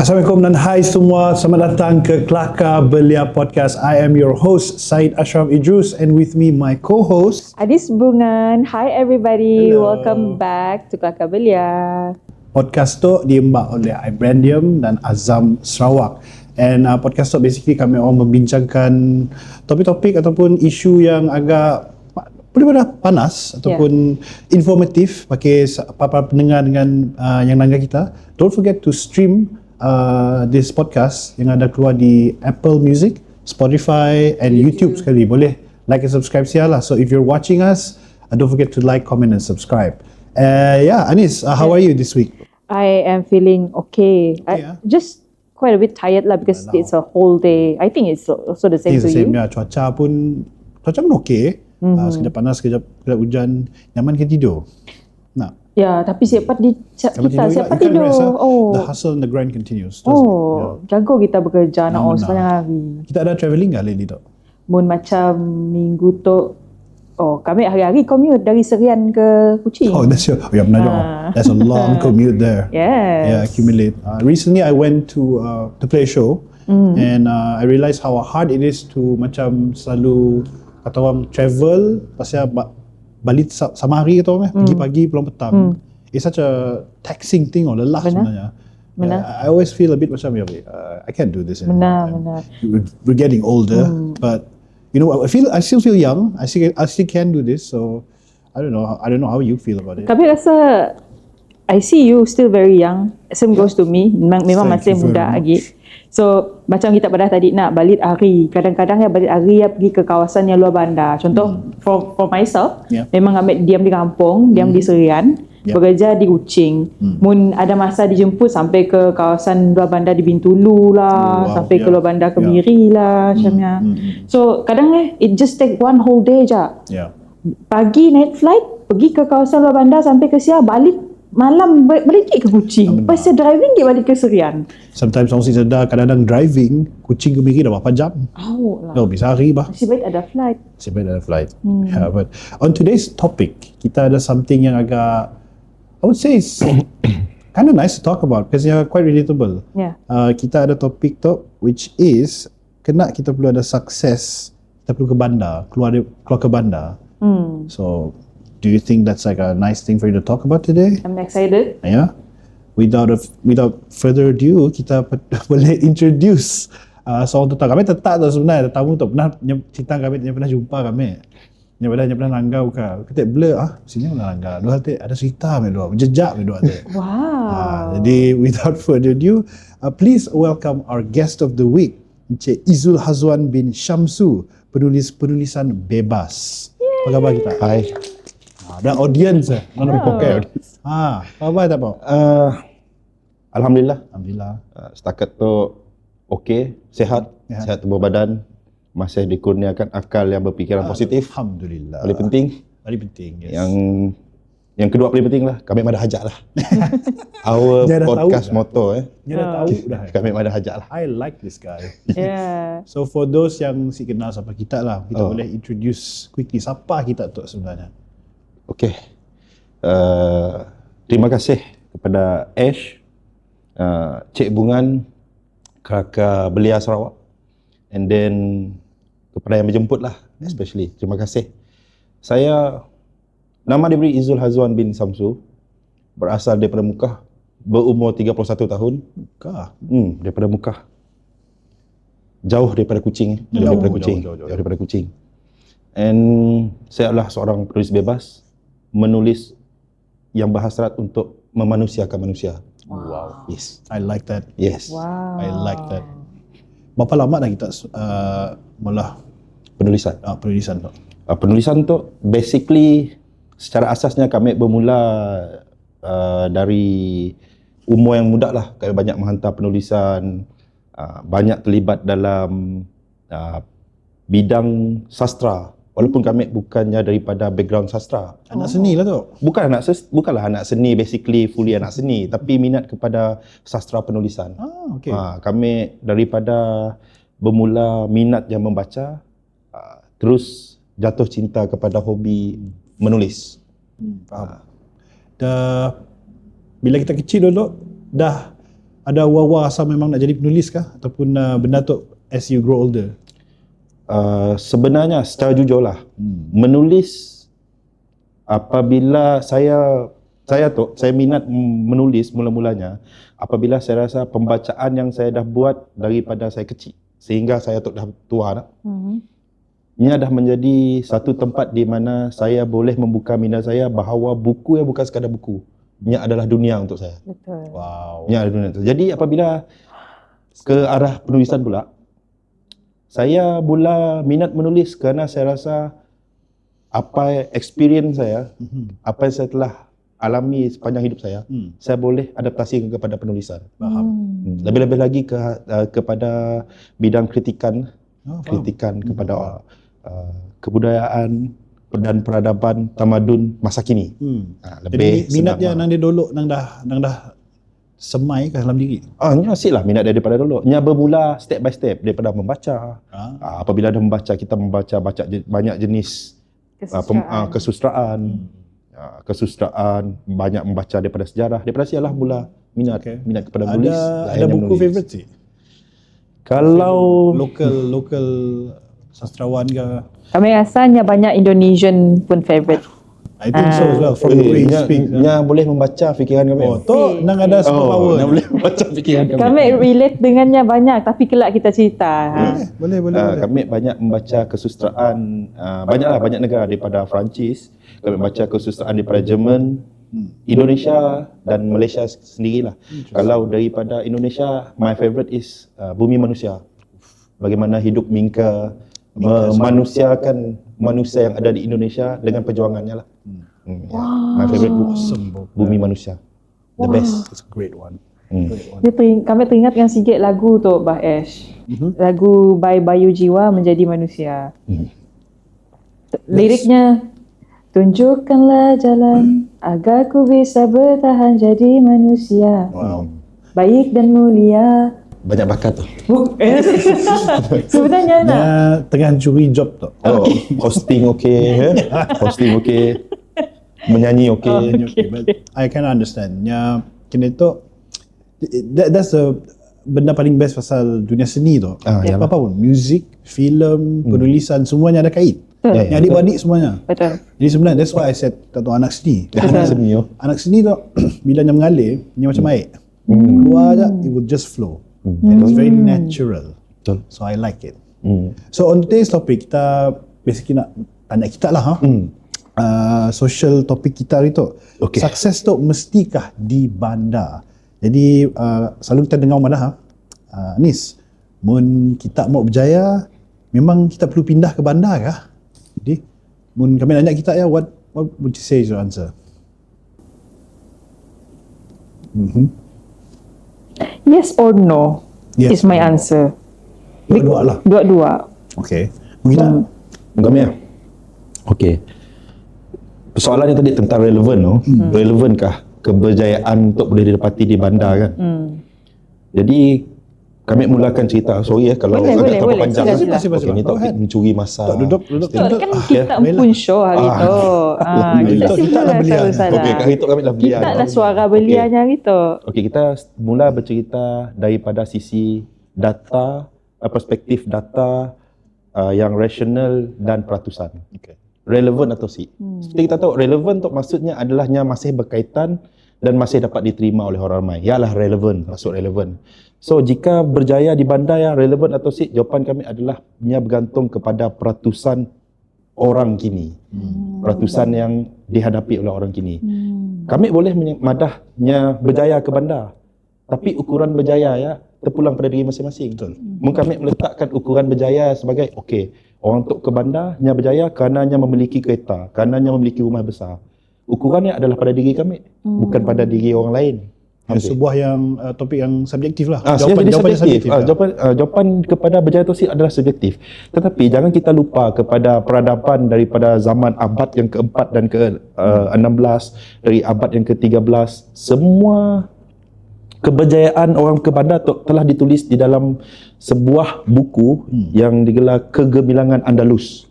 Assalamualaikum dan hai semua. Selamat datang ke Kelakar Belia Podcast. I am your host, Syed Ashraf Idrus, and with me my co-host Adis Bungan. Hi everybody. Hello. Welcome back to Kelakar Belia. Podcast tu diembak oleh iBrandium dan Azam Sarawak. And podcast tu basically kami orang membincangkan topik-topik ataupun isu yang agak boleh panas ataupun informatif bagi para pendengar dengan yang nangga kita. Don't forget to stream this podcast yang ada keluar di Apple Music, Spotify and YouTube sekali. Boleh like and subscribe sialah. So if you're watching us, don't forget to like, comment and subscribe. Anis, how are you this week? I am feeling okay. Yeah. Just quite a bit tired lah because it's a whole day. I think it's also the same It's to the same, you. ya. Cuaca pun okay. Sekejap panas, sekejap hujan. Nyaman ke tidur? Nak? Ya, tapi siapa You tidur? can't rest, Oh. The hustle and the grind continues. Jago kita bekerja nak Benar. sepanjang hari. Kita ada travelling ke lately tak? Mun macam minggu tu, kami hari-hari commute dari Serian ke Kuching. Oh, that's your. Ya, benar juga. That's a long commute there. Yes. Yeah, accumulate. Recently, I went to play a show, and I realised how hard it is to macam selalu kata orang travel pasal balik sama hari kata orang pergi pagi pulang petang. It's such a taxing thing, lelah sebenarnya. I always feel a bit macam I can't do this anymore. Benar. We're getting older, but you know, I still feel young. I still can do this. So I don't know how you feel about it. Kami rasa I see you still very young. Same goes to me. Memang Thank masih you muda very lagi. So macam kita pada tadi nak balik hari. Kadang-kadang balik hari pergi ke kawasan yang luar bandar. Contoh for myself, memang ambil diam di kampung, diam di Serian, bekerja di Kuching. Mun ada masa dijemput sampai ke kawasan luar bandar di Bintulu lah, sampai ke luar bandar ke Miri lah macamnya. So kadang it just take one whole day je. Yeah. Pagi night flight pergi ke kawasan luar bandar sampai ke Siar, balik malam balik ke Kuching. Pasal driving ke balik ke Serian. Sometimes orang sedar kadang-kadang driving Kuching ke Miri dah berapa jam? Lah. Bisa hari bah. Nasib baik ada flight. Yeah, but on today's topic, kita ada something yang agak, I would say it's kind of nice to talk about because it's quite relatable. Yeah. Kita ada topik tu which is kena kita perlu ada sukses, kita perlu ke bandar, keluar ke bandar. So do you think that's like a nice thing for you to talk about today? I'm excited. Yeah. Without further ado, kita boleh introduce seorang tetamu. Kami tetap tu sebenarnya tetamu tu pernah cerita kami yang pernah jumpa kami. Yang pernah langgau ke. Kita blur sini pernah langgau. Dua hati ada cerita kami dua, jejak kami dua tu. Wow. Jadi without further ado, please welcome our guest of the week, Encik Izul Hazwan bin Syamsu, penulisan bebas. Apa khabar kita? Hai. Ada audience mana poket. Apa khabar tak apa? Alhamdulillah. Setakat tu okey, sihat tubuh badan, masih dikurniakan akal yang berfikiran positif. Alhamdulillah. Paling penting. Yes. Yang kedua paling penting lah, kami ada hajat lah. Our Dia dah podcast tahu motto Dia dah tahu dah. kami ada hajat lah. I like this guy. Yeah. So for those yang si kenal siapa kita lah, kita boleh introduce quickly siapa kita tu sebenarnya. Okey. Terima kasih kepada Ash, Cik Bungan, Kelakar Belia Sarawak, and then kepada yang menjemput lah, especially. Terima kasih. Saya, nama diberi Izul Hazwan bin Syamsu, berasal daripada Mukah, berumur 31 tahun. Kah? Daripada Mukah. Jauh daripada Kuching. Jauh daripada Kuching. And saya adalah seorang penulis bebas, menulis yang berhasrat untuk memanusiakan manusia. Wow. Yes. I like that. Yes. Wow. I like that. Berapa lama dah kita mula Penulisan. penulisan tu? Penulisan tu basically secara asasnya kami bermula dari umur yang muda lah. Kami banyak menghantar penulisan, banyak terlibat dalam bidang sastra. Walaupun kami bukannya daripada background sastra. Anak seni lah tu. Bukanlah anak seni, basically fully anak seni, tapi minat kepada sastra penulisan. Okay. Kami daripada bermula minat yang membaca, terus jatuh cinta kepada hobi menulis. Faham. Dah bila kita kecil dulu dah ada war-war asal memang nak jadi penulis kah? Ataupun benda tu as you grow older? Sebenarnya secara jujur lah, menulis apabila saya minat menulis mula-mulanya apabila saya rasa pembacaan yang saya dah buat daripada saya kecil sehingga saya dah tua dah. Ia dah menjadi satu tempat di mana saya boleh membuka minda saya bahawa buku yang bukan sekadar buku. Ia adalah dunia untuk saya. Betul. Wow. Ia adalah dunia itu. Jadi apabila ke arah penulisan pula, saya mula minat menulis kerana saya rasa apa experience saya, apa yang saya telah alami sepanjang hidup saya boleh adaptasi kepada penulisan. Faham. Lebih-lebih lagi kepada bidang kritikan kepada kebudayaan dan peradaban tamadun masa kini. Jadi minat dia nang dia dolok nang dah semai ke dalam diri? Ni asyik lah minat daripada dulu. Nya bermula step by step daripada membaca. Apabila dah membaca, kita membaca banyak jenis kesusastraan, banyak membaca daripada sejarah. Daripada sialah mula minat kepada menulis. Ada buku favorite sih? Kalau local sastrawan ke? Kami rasanya banyak Indonesian pun favorite. I think so as well, from the way you speak. nya boleh membaca fikiran kami. Tu nang ada superpower. Boleh membaca fikiran kami. Kami relate dengannya banyak, tapi kelak kita cerita. Boleh. Kami banyak membaca kesusastraan, banyak negara daripada Perancis, kami membaca kesusastraan daripada Jerman, Indonesia dan Malaysia sendirilah. Kalau daripada Indonesia, my favorite is Bumi Manusia. Bagaimana hidup Mingka memanusiakan manusia yang ada di Indonesia dengan perjuangannya lah. My favorite book, Bumi Manusia. The best. It's a great one. Kami teringatkan sikit lagu tu, Bah Ash. Lagu by Bayu Jiwa, Menjadi Manusia. Liriknya, tunjukkanlah jalan agar ku bisa bertahan jadi manusia. Baik dan mulia. Banyak bakat tu. Sebenarnya nak Tengah curi job tu. Hosting okey, hosting okey. Menyanyi okey. But I can understand. Kena tu that's the benda paling best pasal dunia seni tu. Apa pun, music, filem, penulisan, semuanya ada kait. Yang adik-beradik semuanya. betul. Jadi sebenarnya that's why I said tahu anak seni. Anak seni tu. Anak seni tu bila dia mengalir, dia macam air. Keluar je, it will just flow. And it's very natural. Betul. So I like it. So on today's topic, kita basically nak tanya kita lah. Social topik kita hari tu. Okay. Sukses tu mestikah di bandar? Jadi selalu kita dengar mana Nis, mun kita mau berjaya, memang kita perlu pindah ke bandar kah? Jadi mun kami nanya kita what would you say is your answer? Yes or no Yes is my or no. answer. Dua-dua lah. Dua-dua. Okay. Mungkin Kami ya. Okey. Persoalannya tadi tentang relevan tu. Relevankah keberjayaan untuk boleh didapati di bandar kan? Jadi kami mulakan cerita. Sorry kalau Boleh, agak terlalu boleh. panjang. Sila. Okey, ni Go topik ahead. mencuri masa. duduk. Kan kita pun show hari tu. kita lah belia. Okey, kat hari tu kami dah belia. Kita lah suara belianya hari tu. Okey, kita mula bercerita daripada sisi data, perspektif data yang rasional dan peratusan. Okay. Relevan atau si. Seperti kita tahu, relevan tu maksudnya adalahnya masih berkaitan dan masih dapat diterima oleh orang ramai. Ialah relevan, maksud relevan. So, jika berjaya di bandar yang relevan atau si, jawapan kami adalah ia bergantung kepada peratusan orang kini. Peratusan yang dihadapi oleh orang kini. Kami boleh madahnya berjaya ke bandar. Tapi ukuran berjaya ya terpulang pada diri masing-masing. Betul. Mungkin kami meletakkan ukuran berjaya sebagai okey, orang untuk ke bandar nya berjaya karenanya memiliki kereta, karenanya memiliki rumah besar. Ukurannya adalah pada diri kami, bukan pada diri orang lain. Sebuah yang topik yang subjektif lah. Jawapannya subjektif. lah. Jawapan kepada berjaya itu adalah subjektif. Tetapi jangan kita lupa kepada peradaban daripada zaman abad yang keempat dan ke-16, dari abad yang ke-13, semua keberjayaan orang ke bandar telah ditulis di dalam sebuah buku yang digelar Kegemilangan Andalus.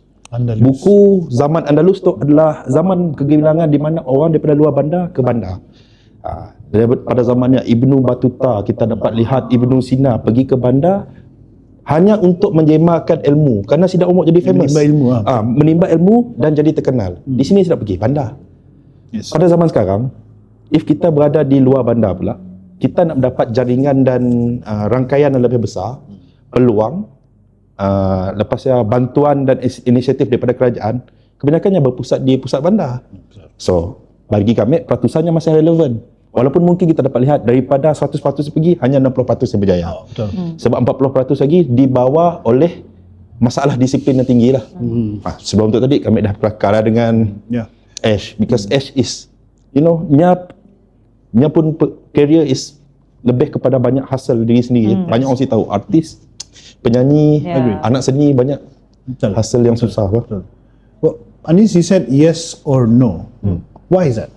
Buku zaman Andalus tu adalah zaman kegemilangan di mana orang daripada luar bandar ke bandar. Pada zamannya Ibnu Battuta, kita dapat lihat Ibnu Sina pergi ke bandar hanya untuk menjemakan ilmu, kerana Sidang Umar jadi famous. Menimba ilmu, menimba ilmu dan jadi terkenal. Di sini tidak pergi bandar. Yes. Pada zaman sekarang, if kita berada di luar bandar pula, kita nak mendapat jaringan dan rangkaian yang lebih besar, peluang, lepasnya bantuan dan inisiatif daripada kerajaan, kebanyakannya berpusat di pusat bandar. So, bagi kami peratusannya masih relevan. Walaupun mungkin kita dapat lihat daripada 100% pergi, hanya 60% yang berjaya. Betul. Sebab 40% lagi dibawa oleh masalah disiplin yang tinggi lah. Sebelum tu tadi kami dah berkelakar dengan Ash, because Ash is, nya pun career is lebih kepada banyak hustle diri sendiri. Banyak orang sih tahu artis, penyanyi, anak seni, banyak Betul. hustle yang susah. Betul. Well, Anis, you said yes or no. Why is that?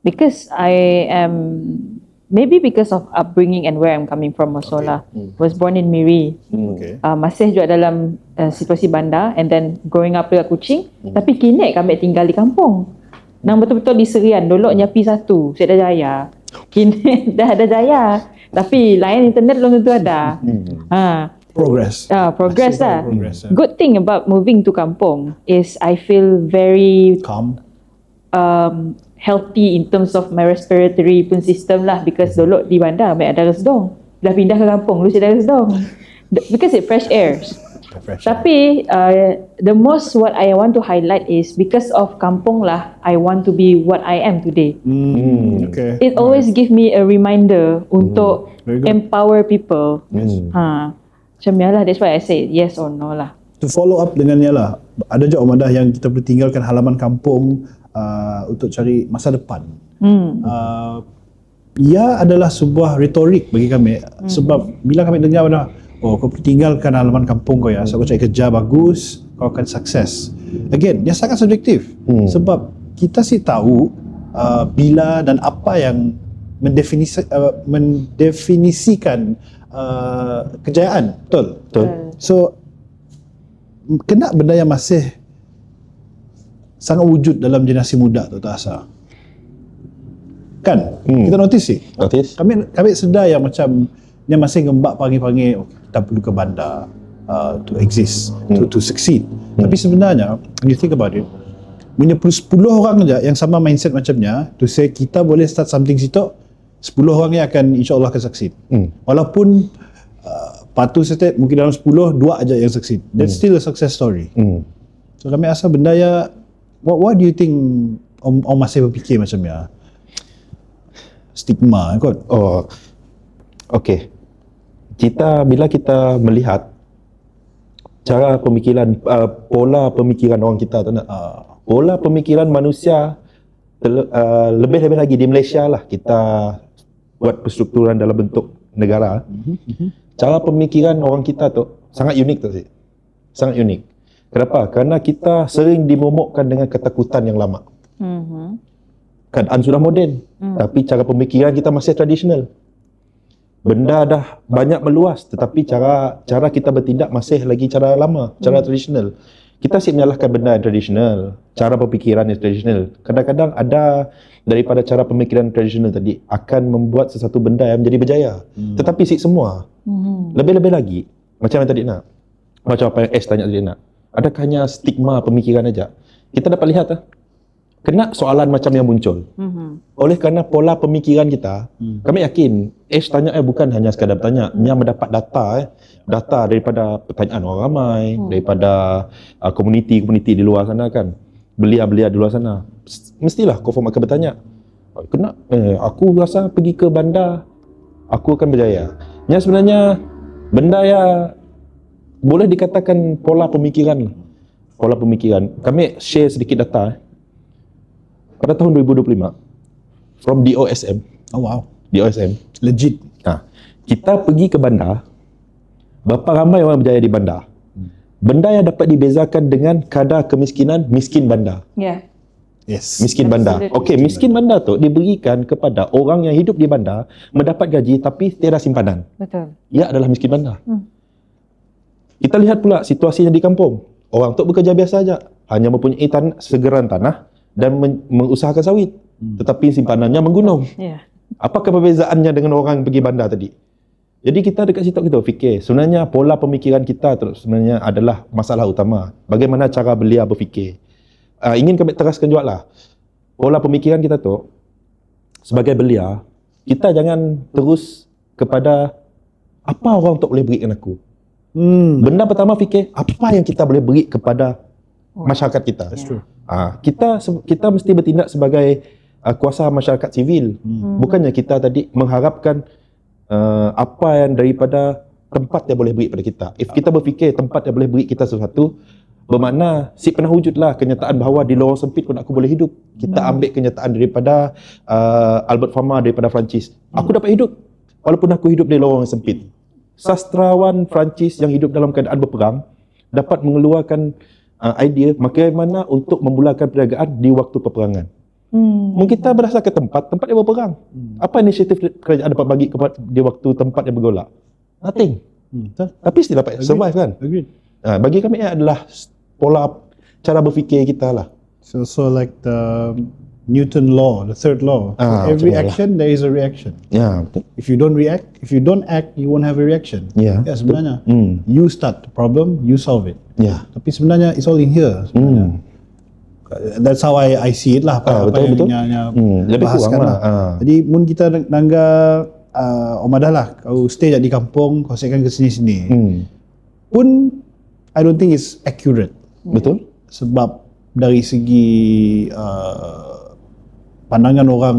Because I am, maybe because of upbringing and where I'm coming from also lah. Was born in Miri. Okay. Masih juga dalam situasi bandar, and then growing up dekat Kuching. Tapi kini kami tinggal di kampung. Nang betul-betul di Serian. Dulu nyapi satu, saya dah jaya. Kini dah ada jaya. Tapi layan internet belum tentu ada. Progress. Progress lah. Progress, Good thing about moving to kampung is I feel very Calm. healthy in terms of my respiratory pun system lah, because dulu di bandar ambil ada resdong, dah pindah ke kampung dulu saya ada resdong because it fresh air. Fresh. Tapi the most what I want to highlight is because of kampung lah I want to be what I am today. Okay. It always give me a reminder untuk Very good. empower people. Macam ya lah, that's why I say yes or no lah. To follow up dengannya lah, ada je Omadah yang kita perlu tinggalkan halaman kampung untuk cari masa depan. Ia adalah sebuah retorik bagi kami, sebab bila kami dengar pada kau perlu tinggalkan halaman kampung kau ya, so kau cari kerja bagus, kau akan sukses. Again, dia sangat subjektif. Sebab kita sih tahu bila dan apa yang mendefinisikan kejayaan. Betul? So, kena benda yang masih sangat wujud dalam generasi muda tu, tak rasa? Kan? Kita notice sih. Notice? Kami sedar yang macam dia masih ngembak pagi-pagi, kita perlu ke bandar to exist, to succeed. Tapi sebenarnya, when you think about it, punya 10 orang aja yang sama mindset macamnya, to say kita boleh start something situ, 10 orang ni akan insyaAllah akan succeed. Walaupun patuh setiap mungkin dalam 10, 2 aja yang succeed. That's still a success story. So kami rasa benda ya, what do you think Om masih berfikir macam ya? Stigma kot. Okay. Bila kita melihat cara pemikiran, pola pemikiran orang kita tu nak, pola pemikiran manusia lebih-lebih lagi di Malaysia lah, kita buat perstrukturan dalam bentuk negara. Cara pemikiran orang kita tu sangat unik tu sih. Sangat unik. Kenapa? Kerana kita sering dimomokkan dengan ketakutan yang lama. Keadaan sudah moden, tapi cara pemikiran kita masih tradisional. Benda dah banyak meluas, tetapi cara kita bertindak masih lagi cara lama, cara tradisional. Kita asyik menyalahkan benda yang tradisional, cara berfikiran yang tradisional. Kadang-kadang ada daripada cara pemikiran tradisional tadi akan membuat sesuatu benda yang menjadi berjaya. Tetapi asyik semua. Lebih-lebih lagi, macam yang tadi nak, macam apa yang S tanya tadi nak, adakah hanya stigma pemikiran aja? Kita dapat lihat kena soalan macam yang muncul. Oleh kerana pola pemikiran kita, kami yakin Ash tanya bukan hanya sekadar bertanya, dia mendapat data daripada pertanyaan orang ramai, daripada komuniti-komuniti di luar sana kan, belia-belia di luar sana. Mestilah confirm akan bertanya, kena aku rasa pergi ke bandar aku akan berjaya. Yang sebenarnya benda yang boleh dikatakan pola pemikiran. Pola pemikiran. Kami share sedikit data. Pada tahun 2025, from DOSM. Oh wow. DOSM. Legit. Kita pergi ke bandar, berapa ramai orang berjaya di bandar. Benda yang dapat dibezakan dengan kadar kemiskinan, miskin bandar. Yes. Miskin bandar. Okey, miskin bandar tu diberikan kepada orang yang hidup di bandar, mendapat gaji tapi tiada simpanan. Betul. Ia adalah miskin bandar. Kita lihat pula situasinya di kampung. Orang tu bekerja biasa saja, hanya mempunyai segeran tanah dan mengusahakan sawit, tetapi simpanannya menggunung. Apakah perbezaannya dengan orang pergi bandar tadi? Jadi kita dekat situ kita fikir, sebenarnya pola pemikiran kita tu sebenarnya adalah masalah utama. Bagaimana cara belia berfikir. Ingin kami teraskan juga lah, pola pemikiran kita tu sebagai belia, kita jangan terus kepada apa orang tak boleh berikan aku. Benda pertama fikir, apa yang kita boleh beri kepada masyarakat kita. That's true. Kita mesti bertindak sebagai kuasa masyarakat sivil. Bukannya kita tadi mengharapkan apa yang daripada tempat yang boleh beri pada kita. If kita berfikir tempat yang boleh beri kita sesuatu, bermakna si pernah wujudlah kenyataan bahawa di lorong sempit pun aku boleh hidup. Kita ambil kenyataan daripada Albert Farmer daripada Perancis. Aku dapat hidup walaupun aku hidup di lorong yang sempit. Sastrawan Perancis yang hidup dalam keadaan berperang dapat mengeluarkan idea bagaimana untuk memulakan perniagaan di waktu peperangan. Mungkin kita berdasarkan tempat yang berperang. Apa inisiatif kerajaan dapat bagi di waktu tempat yang bergolak? Nothing. Tapi still dapat survive kan? Agreed. Bagi kami adalah pola cara berfikir kita lah. So like the Newton law, the third law. For every macam mana action, there is a reaction. Ya, betul. If you don't act, you won't have a reaction. Ya. Ya, sebenarnya. You start the problem, you solve it. Ya. Tapi sebenarnya it's all in here. Sebenarnya. That's how I see it lah. Betul. Lebih bahaskan kurang lah. Jadi mun kita nangga Omadah lah, kau stay di kampung, kau sekan ke sini-sini. Pun I don't think it's accurate. Betul. Sebab dari segi pandangan orang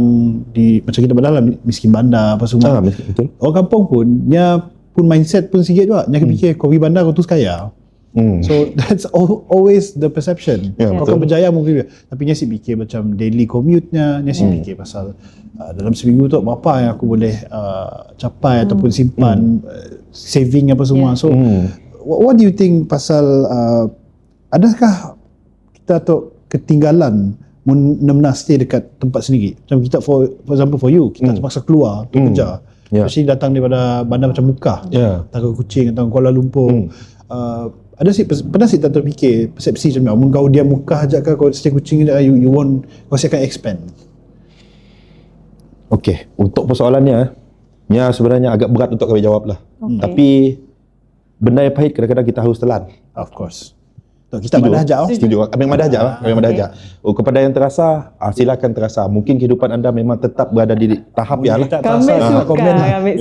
di macam kita bandar lah, miskin bandar apa semua. Betul. Orang kampung pun nya pun mindset pun sikit juga. Nya fikir kau pergi bandar kau terus kaya. So that's always the perception. Ya, Kau akan berjaya mungkin, tapi nya si fikir macam daily commute-nya, nya si fikir pasal dalam seminggu tu berapa yang aku boleh capai ataupun simpan, saving apa semua. So what do you think pasal adakah kita tu ketinggalan mun nak stay dekat tempat sendiri? Macam kita for example for you, kita terpaksa keluar untuk kerja. Especially datang daripada bandar macam Mekah, datang ke Kuching, datang Kuala Lumpur. Ada sih pernah sih tak terfikir persepsi macam ni, kau dia Mekah aja kau stay Kuching aja, you won't, kau akan expand. Okey, untuk persoalannya sebenarnya agak berat untuk kami jawab lah. Tapi benda yang pahit kadang-kadang kita harus telan. Of course. Kita madah aja. Setuju. Kami madah aja lah. Kami madah aja. Kepada yang terasa, silakan terasa. Mungkin kehidupan anda memang tetap berada di tahap ya lah. Kami suka.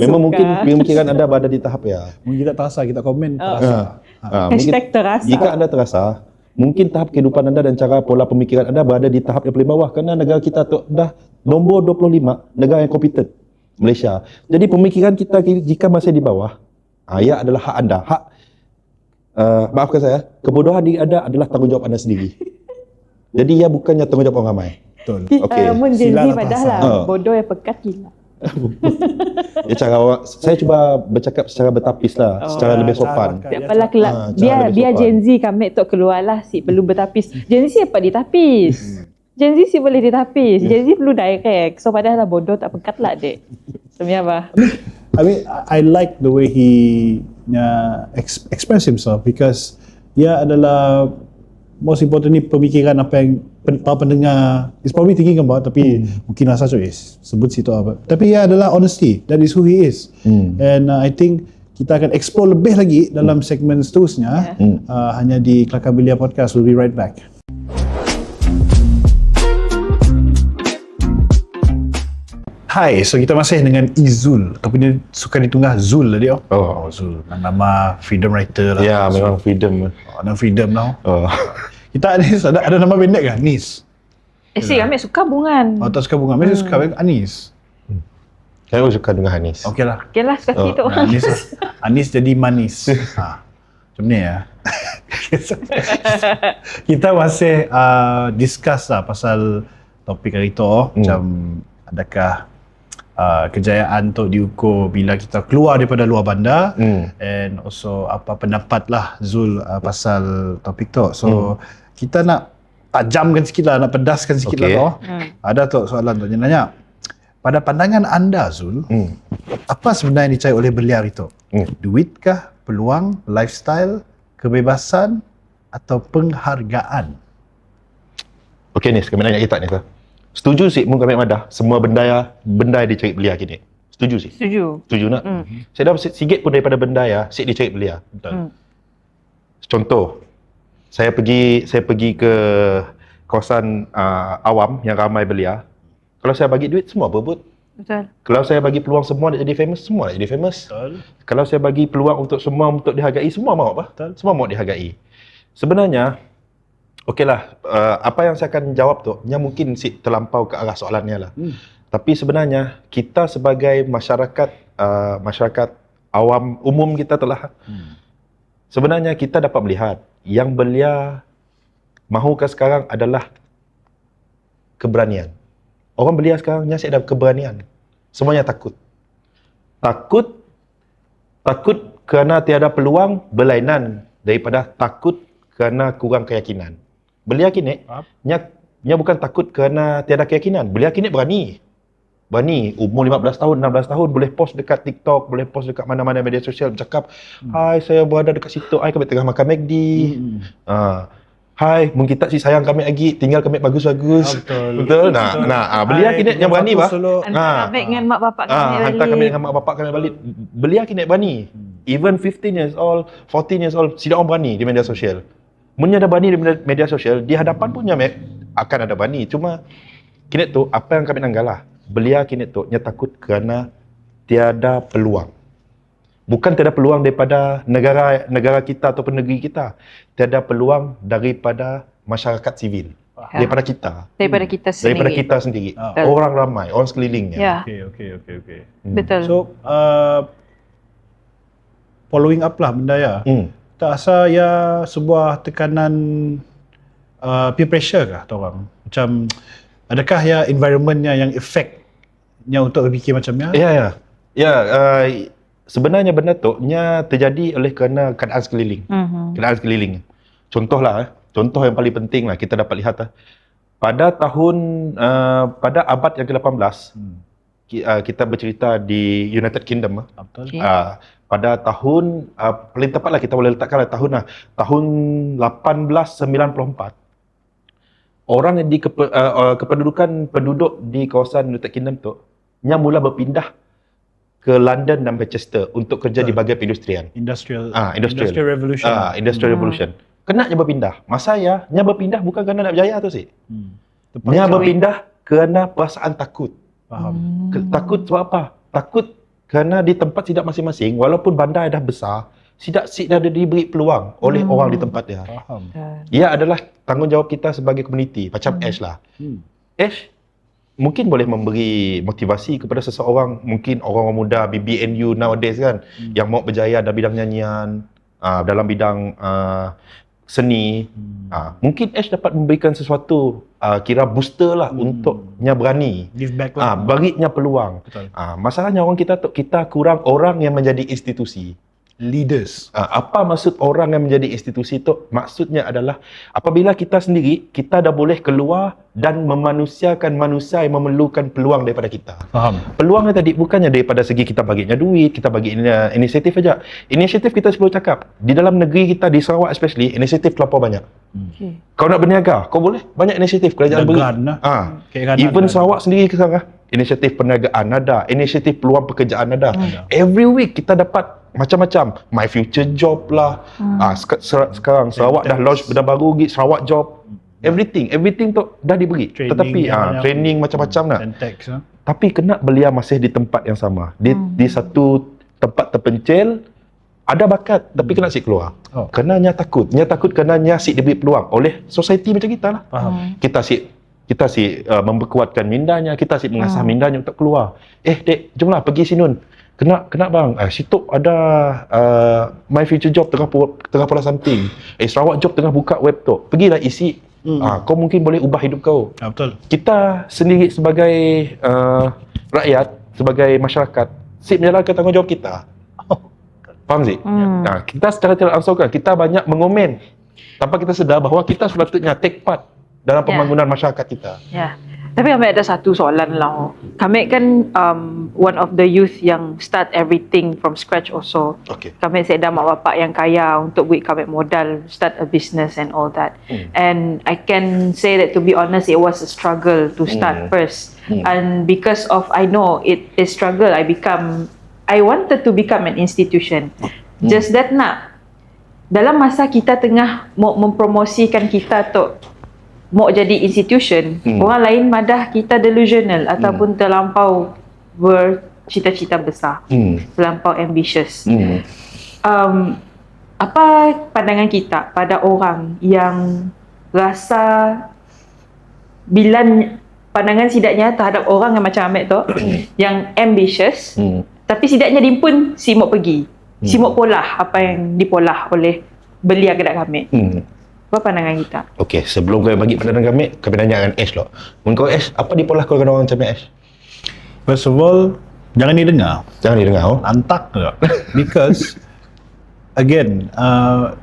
Memang mungkin pemikiran anda berada di tahap ya. Mungkin kita terasa, kita komen terasa. Hashtag terasa. Jika anda terasa, mungkin tahap kehidupan anda dan cara pola pemikiran anda berada di tahap yang paling bawah, kerana negara kita tu dah nombor 25 negara yang kompeten, Malaysia. Jadi pemikiran kita jika masih di bawah, ia adalah hak anda. Maafkan saya, kebodohan diri anda adalah tanggungjawab anda sendiri. Jadi ia bukannya tanggungjawab orang ramai. Betul. Okey. Menjanji padahal lah bodoh yang pekat gila. Saya cuba bercakap secara bertapis lah, secara lebih sopan. Tak apalah kelak. Biar Gen Z kami tak keluar lah si perlu bertapis. Gen Z apa ditapis? Gen Z si boleh ditapis. Gen Z perlu direct. So padahal lah bodoh tak pekat lah dek. Sebenarnya apa? I mean, I like the way he express himself because dia adalah most importantly pemikiran apa yang para pendengar is probably thinking about, tapi mungkin rasa sebut situ apa. Tapi dia adalah honesty. That is who he is. And I think kita akan explore lebih lagi dalam segmen seterusnya hanya di Kelakar Belia Podcast. We'll be right back. Hai, so kita masih dengan Izul, tapi dia suka ditunggah Zul lah dia. Oh, Zul. Nama freedom writer lah. Ya, memang freedom. Nama freedom lah. Kita ada nama pendek kan? Anis. Kami suka bungan. Tak suka bunga. Mesti suka Anis. Saya suka dengan Anis. Okey lah. Suka gitu. Anis lah. Anis jadi manis. Macam ni ya. Kita masih discuss lah pasal topik hari tu. Macam adakah kejayaan tu diukur bila kita keluar daripada luar bandar, and also apa pendapat lah Zul pasal topik tu. So kita nak tajamkan sikit lah, nak pedaskan sikit lah tu. Ada tu soalan tu, dia nanya, pada pandangan anda Zul, apa sebenarnya yang dicari oleh beliau itu? Duit kah, peluang, lifestyle, kebebasan atau penghargaan? Okey Nis, kami nanya kita ni tu. Setuju sih mun kami madah semua benda yang dicari belia kini. Setuju sih. Setuju nak? Saya dah sikit pun daripada benda ya, sik dicari belia. Betul. Contoh, saya pergi ke kawasan awam yang ramai belia. Kalau saya bagi duit semua berebut. Betul. Kalau saya bagi peluang semua nak jadi famous, semua nak jadi famous. Betul. Kalau saya bagi peluang untuk semua untuk dihargai, semua mahu apa? Betul. Semua mahu dihargai. Sebenarnya, okeylah, apa yang saya akan jawab tu, yang mungkin terlampau ke arah soalannya lah. Tapi sebenarnya, kita sebagai masyarakat awam umum kita telah, sebenarnya kita dapat melihat, yang belia mahukan sekarang adalah keberanian. Orang belia sekarang nyasyik ada keberanian. Semuanya takut. Takut kerana tiada peluang berlainan daripada takut kerana kurang keyakinan. Belia kini, nya bukan takut kerana tiada keyakinan. Belia kini berani. Berani, umur 15 tahun, 16 tahun, boleh post dekat TikTok, boleh post dekat mana-mana media sosial, bercakap, hai, saya berada dekat situ, hai, kami tengah makan McD. Hai, mungkin tak si sayang kami lagi, tinggal kami bagus-bagus. Betul. Nah, belia kini yang berani bah. Hantar kami dengan mak bapak kami balik. Hantar kami dengan mak bapak kami balik. Belia kini berani. Even 15 years old, 14 years old, tidak orang berani di media sosial. Munnya ada berani di media sosial, di hadapan punya akan ada berani. Cuma kini tu apa yang kami nanggalah. Belia kini tu nya takut kerana tiada peluang. Bukan tiada peluang daripada negara kita ataupun negeri kita. Tiada peluang daripada masyarakat sivil. Daripada kita. Daripada kita sendiri. Daripada kita sendiri. Orang ramai, orang sekelilingnya. Ya. Okay. Betul. So, following up lah benda ya. Tak rasa ya sebuah tekanan peer pressure kah orang? Macam adakah ya environmentnya yang efeknya untuk berfikir macamnya? Ya, sebenarnya benda tu nya terjadi oleh kerana keadaan sekeliling. Keadaan sekeliling. Contoh yang paling penting lah kita dapat lihat pada abad yang ke-18 kita bercerita di United Kingdom. Betul. Pada tahun paling tepatlah kita boleh letakkan tahun 1894. Orang yang di kependudukan penduduk di kawasan United Kingdom tu nya mula berpindah ke London dan Manchester untuk kerja di bahagian perindustrian. Industrial Revolution. Industrial Revolution. Kenanya berpindah. Masa nya berpindah bukan kerana nak berjaya tu sih. Nya berpindah kerana perasaan takut. Faham. Takut sebab apa? Takut kerana di tempat sidak masing-masing, walaupun bandar dah besar, sidak dah diberi peluang oleh orang di tempat dia. Faham. Ia adalah tanggungjawab kita sebagai komuniti. Macam Ash lah. Ash mungkin boleh memberi motivasi kepada seseorang, mungkin orang muda BBNU nowadays kan, yang mau berjaya dalam bidang nyanyian, dalam bidang seni. Mungkin Ash dapat memberikan sesuatu kira booster lah untuk nya berani. Give back lah. Bagi nya peluang. Betul. Masalahnya kita kurang orang yang menjadi institusi. Leaders. Apa maksud orang yang menjadi institusi itu? Maksudnya adalah apabila kita sendiri, kita dah boleh keluar dan memanusiakan manusia yang memerlukan peluang daripada kita. Faham. Peluangnya tadi bukannya daripada segi kita baginya duit, kita bagi inisiatif saja. Inisiatif kita sebelum cakap, di dalam negeri kita, di Sarawak especially, inisiatif terlampau banyak. Kau nak berniaga, kau boleh. Banyak inisiatif kerajaan beri. Even Sarawak sendiri sekarang, inisiatif perniagaan ada, inisiatif peluang pekerjaan ada. Every week kita dapat macam-macam, My Future Job lah. Sekarang Sarawak dah launch benda baru, Sarawak Job. Everything tu dah diberi. Tetapi training macam-macam nak. Tapi kena belia masih di tempat yang sama. Di satu tempat terpencil, ada bakat tapi kena asyik keluar. Kerana nya takut kerana nya asyik diberi peluang oleh society macam kita lah. Kita asyik memperkuatkan mindanya, kita asyik mengasah mindanya untuk keluar. Dek, jomlah pergi sinun. Kena bang, situ ada My Future Job tengah pola something. Sarawak Job tengah buka web tu. Pergilah isi. Kau mungkin boleh ubah hidup kau. Betul. Kita sendiri sebagai rakyat, sebagai masyarakat, menjalankan tanggungjawab kita. Faham tak? Kita secara tidak langsung kan, kita banyak mengomen tanpa kita sedar bahawa kita sepatutnya take part dalam pembangunan masyarakat kita. Tapi kami ada satu soalan lah. Kami kan one of the youth yang start everything from scratch also. Okay. Kami sedah mak bapak yang kaya untuk buat kami modal, start a business and all that. And I can say that, to be honest, it was a struggle to start first. And because of I know it is struggle, I wanted to become an institution. Just that dalam masa kita tengah mau mempromosikan kita tu mau jadi institution, orang lain madah kita delusional ataupun terlampau bercita-cita besar, terlampau ambitious. Apa pandangan kita pada orang yang rasa bila pandangan sidaknya terhadap orang yang macam Ahmed tu yang ambitious, tapi sidaknya dia pun simuk pergi, simuk polah apa yang dipolah oleh belia kedak kami. Apa pandangan kita? Okey, sebelum kau bagi pandangan kami tanya dengan Ash lah. Mungkin kau Ash, apa dipolah kau dengan orang macam Ash? First of all, jangan didengar. Jangan didengar. Lantak ke? Because again,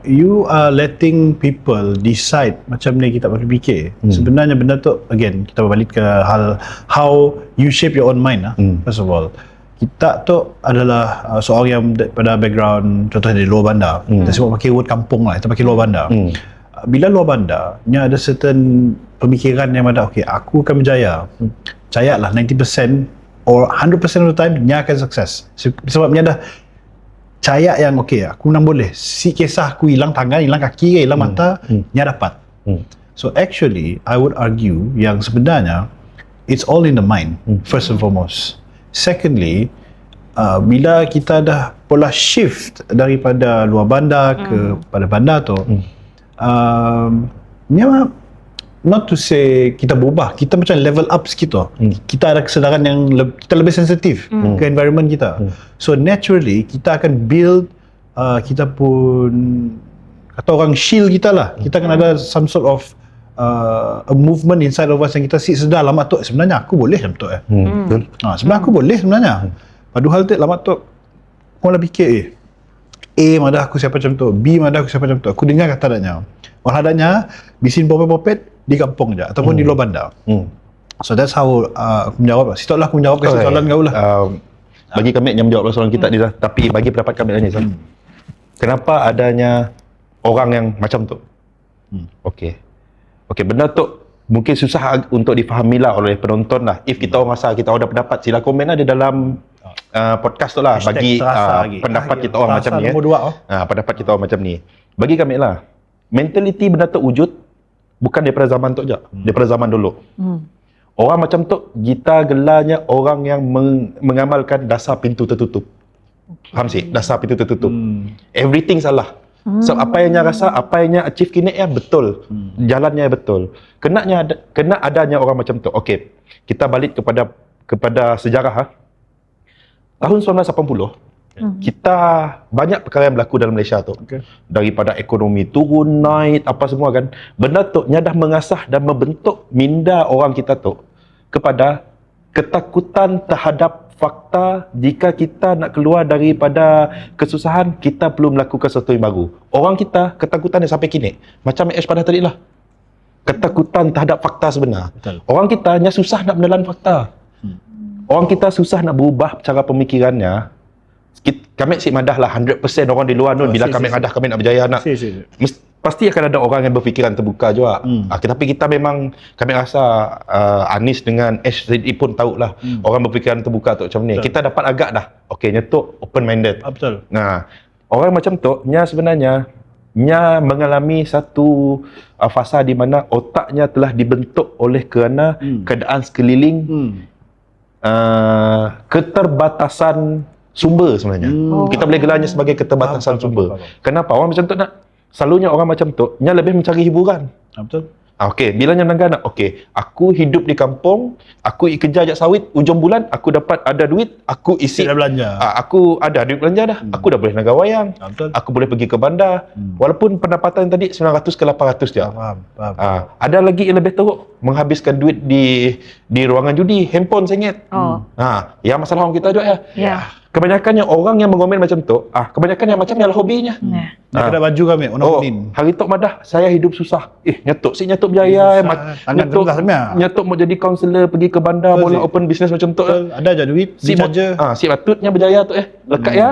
you are letting people decide macam ni kita berfikir. Sebenarnya benda tu, again, kita balik ke hal how you shape your own mind. First of all, kita tu adalah seorang yang pada background contohnya dari luar bandar. Kita sebut pakai word kampung lah, kita pakai luar bandar. Bila luar bandar, nya ada certain pemikiran yang ada, okay, aku akan berjaya. Percaya lah 90% or 100% of the time, nya akan sukses. Sebab nya dah percaya yang okay, aku nang boleh. Si kisah aku hilang tangan, hilang kaki, hilang mata, nya dapat. So actually, I would argue yang sebenarnya, it's all in the mind, first and foremost. Secondly, bila kita dah pola shift daripada luar bandar kepada bandar tu, not to say kita berubah, kita macam level up sikit. Kita ada kesedaran yang kita lebih sensitif ke environment kita. So naturally kita akan build kita pun kata orang shield kita lah. Kita akan ada some sort of a movement inside of us yang kita sedar lama tu sebenarnya aku boleh macam tu sebenarnya aku boleh sebenarnya. Padahal tu lama tu aku lah fikir A madah aku siapa macam tu, B madah aku siapa macam tu. Aku dengar kata adanya. Walau adanya bisin popet-popet di kampung je ataupun di luar bandar. So that's how aku menjawab. Situlah aku menjawab ke soalan kau lah. Bagi kami yang menjawab soalan kita ni lah. Tapi bagi pendapat kami ni lah. Kenapa adanya orang yang macam tu? Okey, benda tu mungkin susah untuk difahami lah oleh penonton lah. If kita orang rasa kita orang ada pendapat, sila komen lah di dalam podcast tu lah. Bagi pendapat kita orang macam ni. Pendapat kita orang macam ni. Bagi kami lah, mentality benda tu wujud bukan daripada zaman tu je, daripada zaman dulu. Orang macam tu kita gelarnya orang yang mengamalkan dasar pintu tertutup. Faham sih? Dasar pintu tertutup. Everything salah. So apa yang rasa, apa yang achieve kini ya betul. Jalannya betul. Kena adanya orang macam tu. Okey. Kita balik kepada sejarah. Tahun 1980 kita banyak perkara yang berlaku dalam Malaysia tu. Daripada ekonomi turun, naik, apa semua kan. Benda tu dah mengasah dan membentuk minda orang kita tu kepada ketakutan terhadap fakta. Jika kita nak keluar daripada kesusahan, kita perlu melakukan sesuatu yang baru. Orang kita ketakutan yang sampai kini macam Ash pada tadi lah, ketakutan terhadap fakta sebenar. Orang kita hanya susah nak menelan fakta. Orang kita susah nak berubah cara pemikirannya. Kami madah lah 100% orang di luar nun bila kami madah kami nak berjaya nak pasti akan ada orang yang berfikiran terbuka juga. Tapi kita memang kami rasa Anis dengan Ash pun tahulah orang berfikiran terbuka tu macam ni. Kita dapat agak dah. Okey, nyetuk open minded. Betul. Nah, orang macam tu nya sebenarnya nya mengalami satu fasa di mana otaknya telah dibentuk oleh kerana keadaan sekeliling, keterbatasan sumber sebenarnya. Kita boleh gelarnya sebagai keterbatasan sumber. Kenapa orang macam tu nak? Selalunya orang macam tu nya lebih mencari hiburan. Betul. Okey, bila nya nak okey, aku hidup di kampung, aku kerja jak sawit, ujung bulan aku dapat ada duit, aku isi dah belanja. Aku ada duit belanja dah. Aku dah boleh naga wayang. Betul. Aku boleh pergi ke bandar. Walaupun pendapatan tadi 900 ke 800 je. Faham. Ada lagi yang lebih teruk, menghabiskan duit di ruangan judi, handphone sengit. Yang masalah orang kita juga ya. kebanyakannya orang yang mengomen macam tu, kebanyakan yang macam ialah hobinya. Nak kena baju kami, Hari tok madah, saya hidup susah. Nyatuk berjaya, nyatuk mau jadi kaunselor, pergi ke bandar, mula open business macam tu. Ada je duit, Si saja. si patutnya berjaya tu lekat ya.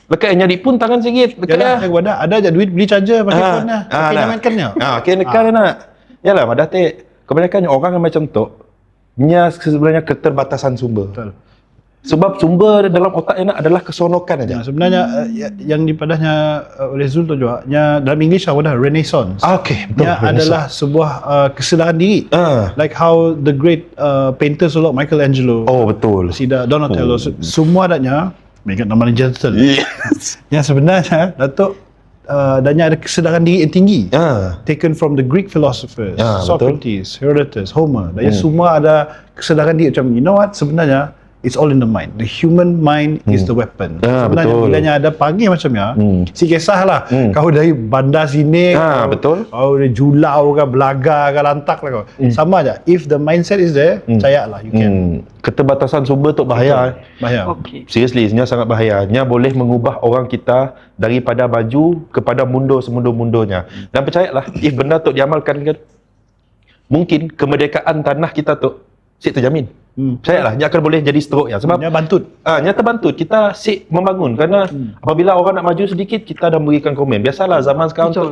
Lekat nyari pun tangan sikit. Lekat ya. Ada je duit beli charger pakai phone dah. Pakai mainkannya. Kena nak. Yalah, madah kebanyakannya orang yang macam tu, nya sebenarnya keterbatasan sumber. Betul. Sebab sumber dalam otaknya adalah keseronokan aja. Sebenarnya yang dipadahnya oleh Zul tu juga, dalam English apa dah Renaissance. Okey, betul. Adalah sebuah kesedaran diri. Like how the great painters like Michelangelo. Betul. Donatello, semua adanya, mereka nama gentle. Yes. Yang sebenarnya Datuk adanya ada kesedaran diri yang tinggi. Taken from the Greek philosophers, Socrates, Herodotus, Homer. Dan semua ada kesedaran diri macam, you know what, sebenarnya it's all in the mind. The human mind is the weapon. Sebenarnya betul. bilanya ada panggil macamnya, si kisahlah. Kau dari bandar sini, betul. kau dari julau ke, belaga ke, lantak lah kau. Sama aja. If the mindset is there, percayalah, you can. Keterbatasan sumber tu bahaya. Bahaya. Okay. Seriously, nya sangat bahaya. Nya boleh mengubah orang kita daripada maju kepada mundur semundur-mundurnya. Dan percayalah, if benda tu diamalkan kan, mungkin kemerdekaan tanah kita tu terjamin. Percayalah, dia akan boleh jadi seteruk ya. Sebab Dia bantut. Nya terbantut. Kita membangun kerana apabila orang nak maju sedikit, kita dah memberikan komen. Biasalah zaman sekarang tu,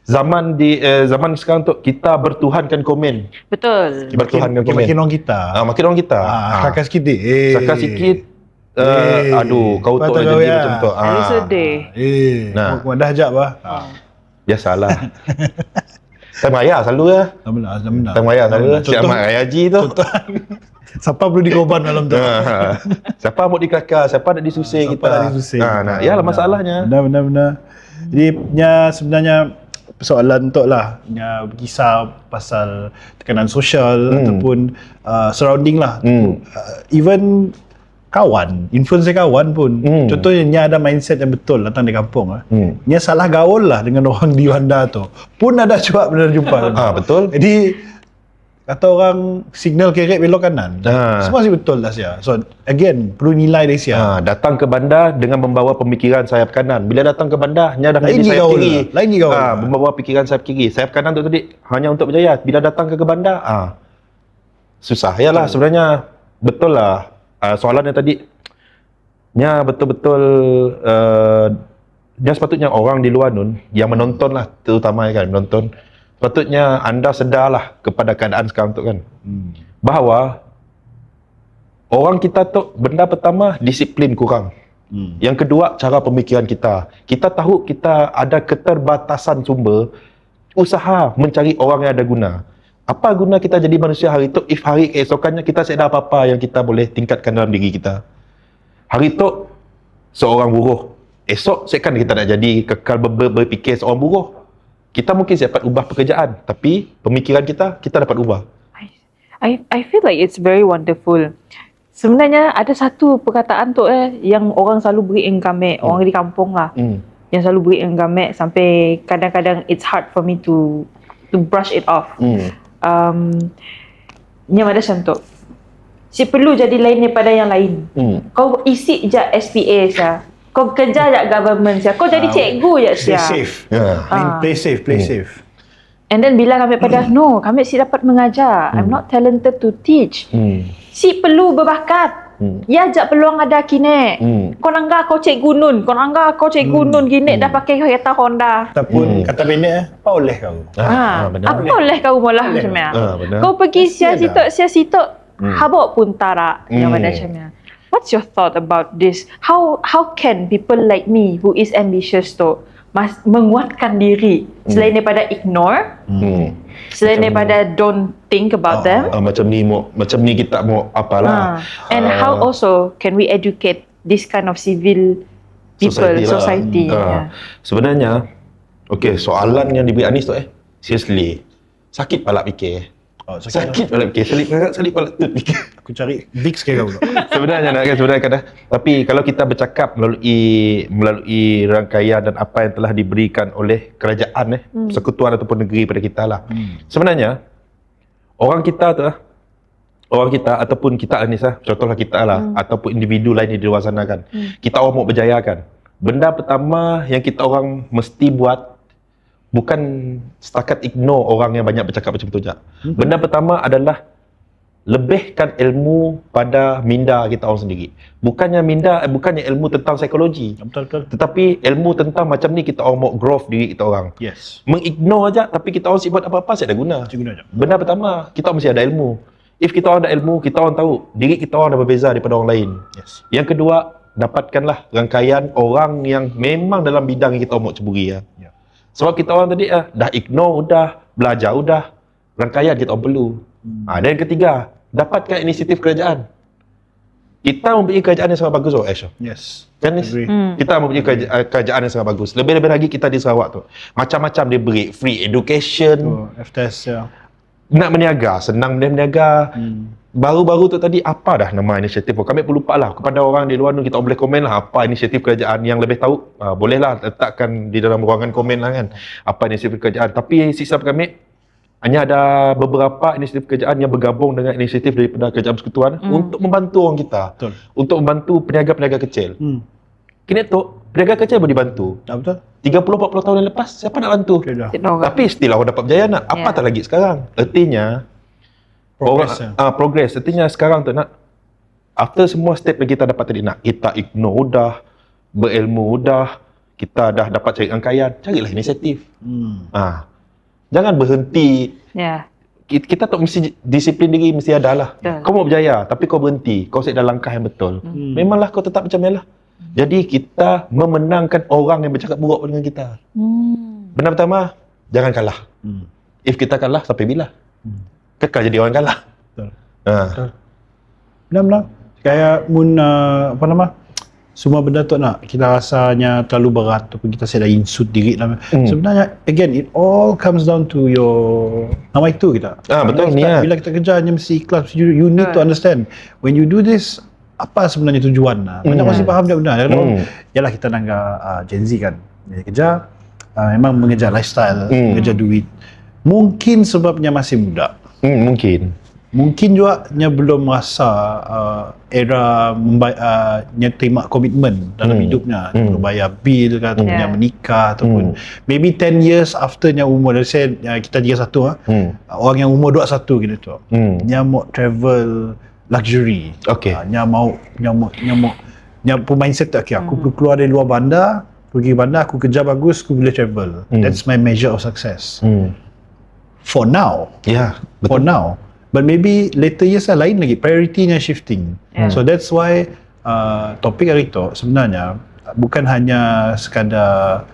zaman sekarang tu kita bertuhankan komen. Betul. Bertuhankan komen. Makin orang kita. Makin orang kita. Kakak sikit deh. Cakap sikit. Kau tu dah jadi macam tu. Jadi sedih. Nah. Dah ajak bah. Biasalah. Time raya selalu ya. Alhamdulillah. Time raya selalu. Siap mak raya haji tu. Siapa perlu dikorban dalam tu? Siapa mau dikelakar, siapa nak disusih kita. Siapa nak disusih. Yalah masalahnya. Benar. Jadi sebenarnya persoalan tu lah, berkisar pasal tekanan sosial ataupun surrounding lah. Even kawan, influencer kawan pun. Contohnya nya ada mindset yang betul datang di kampung nya salah gaul lah dengan orang di bandar tu. Pun ada juga benar jumpa. Betul. Jadi kata orang signal kerek belok kanan. Semua sih betul lah sia. So again, perlu nilai dari sia. Datang ke bandar dengan membawa pemikiran sayap kanan. Bila datang ke bandar, nya dah menjadi sayap kiri. Lain gaul. Membawa pikiran sayap kiri. Sayap kanan tu tadi hanya untuk berjaya. Bila datang ke bandar, susah. Yalah sebenarnya betul lah. Soalan yang tadi, nya betul-betul dia sepatutnya orang di luar nun yang menonton lah, terutama kan menonton, sepatutnya anda sedarlah kepada keadaan sekarang tu kan, bahawa orang kita tu benda pertama disiplin kurang, yang kedua cara pemikiran kita tahu kita ada keterbatasan sumber, usaha mencari orang yang ada guna. Apa guna kita jadi manusia hari tu if hari keesokannya kita tak ada apa-apa yang kita boleh tingkatkan dalam diri kita. Hari tu seorang buruh, esok sekan kita nak jadi kekal berfikir seorang buruh. Kita mungkin dapat ubah pekerjaan, tapi pemikiran kita dapat ubah. I feel like it's very wonderful. Sebenarnya ada satu perkataan tu yang orang selalu beri engkame, orang di kampung lah. Yang selalu beri engkame sampai kadang-kadang it's hard for me to brush it off. Yang ada macam tu. Si perlu jadi lain daripada yang lain. Kau isi je SPA saja. Kau kerja je government saja. Kau jadi cikgu je saja. Play safe. Play safe. And then bila kami pada no, kami si dapat mengajar. I'm not talented to teach. Si perlu berbakat. Ya je peluang ada kini. Kau nangga kau cikgu nun. Kau nangga kau cikgu nun kini dah pakai kereta Honda. Ataupun kata pendek, apa oleh kau? Apa oleh kau malah macam ni? Kau pergi sia situ. Habok pun tarak yang mana macam ni. What's your thought about this? How can people like me who is ambitious tu menguatkan diri selain daripada ignore, selain daripada don't think about them, macam ni kita mau apalah. And how also can we educate this kind of civil people, society? Sebenarnya soalan yang diberi Anis tu seriously sakit pala fikir. Sakit pala fikir, salib pala fikir. Aku cari Vicks ke kau. Sebenarnya kan. Tapi kalau kita bercakap melalui rangkaian dan apa yang telah diberikan oleh kerajaan persekutuan ataupun negeri pada kita lah. Sebenarnya orang kita tu orang kita ataupun kita Anis lah, contohlah kita lah ataupun individu lain di luar sana kan, kita orang mau berjaya kan, benda pertama yang kita orang mesti buat bukan setakat ignore orang yang banyak bercakap macam tu je. Benda pertama adalah lebihkan ilmu pada minda kita orang sendiri. Bukannya ilmu tentang psikologi. Betul. Tetapi ilmu tentang macam ni kita orang mau growth diri kita orang. Yes. Mengignore aja tapi kita orang buat apa-apa saya ada guna. Guna je. Benda pertama, kita mesti ada ilmu. If kita orang ada ilmu, kita orang tahu diri kita orang dah berbeza daripada orang lain. Yes. Yang kedua, dapatkanlah rangkaian orang yang memang dalam bidang yang kita orang mau ceburi ya. Ya. Sebab kita orang tadi dah ignore dah, belajar dah, rangkaian kita orang perlu. Dan yang ketiga, dapatkan inisiatif kerajaan. Kita mempunyai kerajaan yang sangat bagus Ash. Yes. Kan Nis? Agree. Kita mempunyai kerajaan yang sangat bagus. Lebih-lebih lagi kita di Sarawak tu. Macam-macam dia beri free education. FTS ya. Nak berniaga, senang dia berniaga. Baru-baru tu tadi apa dah nama inisiatif? Kami pun lupa lah. Kepada orang di luar tu kita boleh komen lah apa inisiatif kerajaan yang lebih tahu. Bolehlah letakkan di dalam ruangan komen lah kan. Apa inisiatif kerajaan. Tapi sisa kami hanya ada beberapa inisiatif kerajaan yang bergabung dengan inisiatif daripada kerajaan persekutuan untuk membantu orang kita. Betul. Untuk membantu peniaga-peniaga kecil. Kini tu, peniaga kecil boleh dibantu. Betul. 30-40 tahun yang lepas, siapa nak bantu? Okay dah. Tapi still orang dapat berjaya nak. Apa tak lagi sekarang? Artinya, Progress. progress. Artinya sekarang tu nak, after semua step yang kita dapat tadi nak, kita ignore dah, berilmu dah, kita dah dapat cari rangkaian, carilah inisiatif. Jangan berhenti. Ya. Kita tak mesti disiplin diri mesti ada lah. Betul. Kau mau berjaya tapi kau berhenti, kau set dalam langkah yang betul. Memanglah kau tetap macam ni lah. Jadi kita memenangkan orang yang bercakap buruk dengan kita. Benda pertama, jangan kalah. If kita kalah sampai bila? Kekal jadi orang kalah. Betul. Benar-benar. Kayak apa nama? Semua benda tu nak kita rasanya terlalu berat ataupun kita sedang insult diri lah. Sebenarnya again it all comes down to your nama itu kita. Betul, Bila niat. Bila kita kerja hanya mesti ikhlas. You need to understand when you do this apa sebenarnya tujuan lah. Banyak masih faham dia benar. Yalah kita nangga Gen Z kan. Dia kerja memang mengejar lifestyle, mengejar duit. Mungkin sebabnya masih muda. Mungkin juga nya belum rasa era nya terima komitmen dalam hidupnya, perlu bayar bil kan, ataupun nya menikah ataupun maybe 10 years after nya umur, let's say kita 31 orang yang umur 21 gitu tu. Nya mau travel luxury. Nya pun mindset tak aku perlu keluar dari luar bandar, pergi bandar, aku kerja bagus, aku boleh travel. That's my measure of success. For now. For now. But maybe later years lain lagi, priority-nya shifting. So that's why topik hari tu sebenarnya bukan hanya sekadar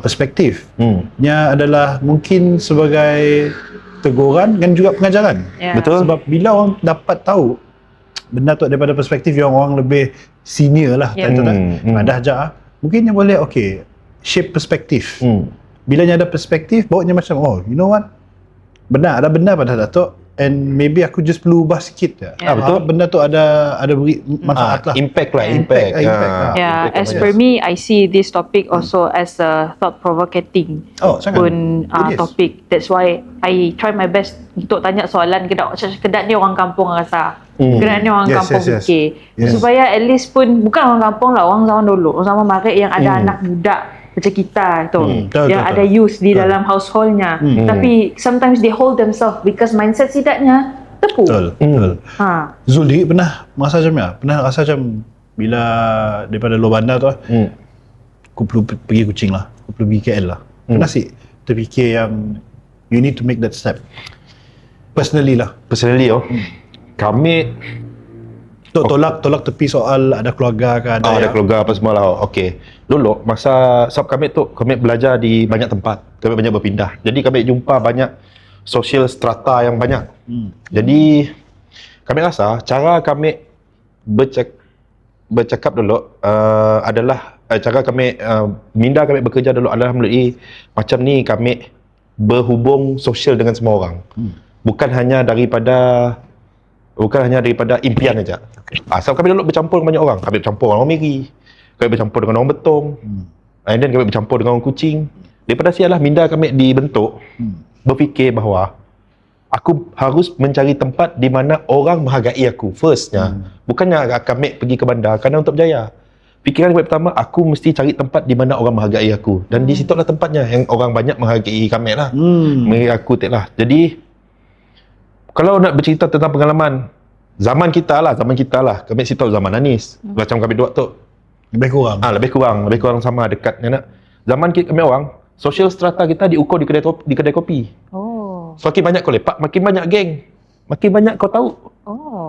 perspektif. Nya adalah mungkin sebagai teguran dan juga pengajaran. Betul. Sebab bila orang dapat tahu benda tu daripada perspektif yang orang lebih senior lah, dah ajar, mungkin dia boleh shape perspektif. Bila ada perspektif, bawanya macam you know what? Ada benar pada Datuk. And maybe aku just perlu ubah sikit je. Betul. Benda tu ada beri manfaat lah. Impact lah. Yeah, as per me, I see this topic also as a thought-provoking sangat. Topic. That's why I try my best untuk tanya soalan kedak ni orang kampung rasa. Kedak ni orang kampung fikir. Supaya at least pun, bukan orang kampung lah, orang zaman dulu. Orang zaman marik yang ada anak muda macam kita tu, yang ada youth di dalam householdnya, tapi sometimes they hold themselves because mindset sidaknya tepu. Betul. Zul diri pernah merasa macam ni? Pernah rasa macam bila daripada luar bandar tu aku perlu pergi Kuching lah, aku perlu pergi KL lah. Pernah sih terfikir yang you need to make that step personally lah. Kami tolak tepi soal ada keluarga ke ada keluarga apa semua lah. Dulu masa kami belajar di banyak tempat, kami banyak berpindah. Jadi kami jumpa banyak social strata yang banyak. Jadi kami rasa cara kami bercakap dulu adalah cara kami minda kami bekerja dulu adalah melalui macam ni kami berhubung sosial dengan semua orang. Bukan hanya daripada impian aja. Sebab kami dulu bercampur dengan banyak orang. Kami bercampur dengan orang Miri, kami bercampur dengan orang Betong, and then kami bercampur dengan orang Kuching. Daripada sialah minda kami dibentuk berfikir bahawa aku harus mencari tempat di mana orang menghargai aku firstnya. Bukannya akan ambil pergi ke bandar kerana untuk berjaya. Fikiran yang pertama, aku mesti cari tempat di mana orang menghargai aku. Dan di situ lah tempatnya yang orang banyak menghargai kami lah. Menghargai aku tak lah. Jadi, kalau nak bercerita tentang pengalaman, zaman kita lah. Kami mesti tahu zaman Anis. Macam kami dua tu. Lebih kurang sama dekat. Zaman kami orang, social strata kita diukur di kedai kopi. Semakin banyak kau lepak, makin banyak geng. Makin banyak kau tahu.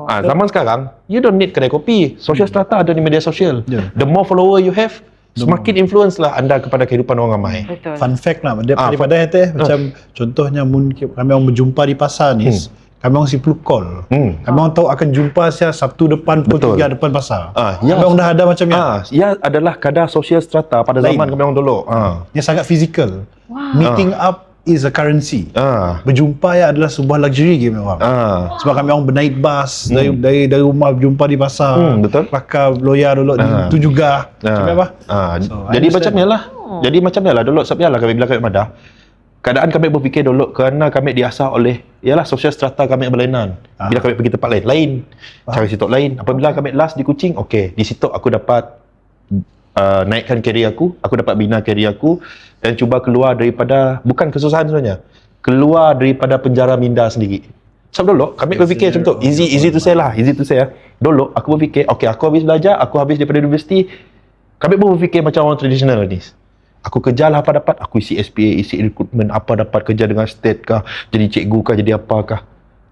Zaman sekarang, you don't need kedai kopi. Social strata ada di media sosial. The more follower you have, semakin influence lah anda kepada kehidupan orang ramai. Betul. Fun fact lah, daripada macam contohnya kami orang berjumpa di pasar ni, kami orang simple call. Kami orang tahu akan jumpa siapa Sabtu depan pukul 3 depan pasar. Kami orang dah ada macam ni. Ia adalah kadar social strata pada zaman kami orang dulu. Yang sangat fizikal. Meeting up is a currency. Berjumpa ya adalah sebuah luxury kami orang. Sebab kami orang bernaik bas dari rumah berjumpa di pasar. Betul. Pakai loya dulu itu juga. Macam apa? Jadi macam ni lah. Jadi macam ni lah dulu sebab lah kami bila kami madah. Keadaan kami berfikir dulu kerana kami diasah oleh ialah social strata kami berlainan. Bila kami pergi tempat lain, cari situ lain. Apabila kami last di Kuching, okey, di situ aku dapat naikkan karier aku dapat bina karier aku dan cuba keluar daripada, bukan kesusahan sebenarnya, keluar daripada penjara minda sendiri. Sebab dulu kami berfikir macam tu, easy to say lah. Dulu aku berfikir, okey, aku habis belajar, aku habis daripada universiti, kami pun berfikir macam orang tradisional ni. Aku kejarlah apa dapat, aku isi SPA, isi recruitment, apa dapat kerja dengan state kah, jadi cikgu kah, jadi apakah.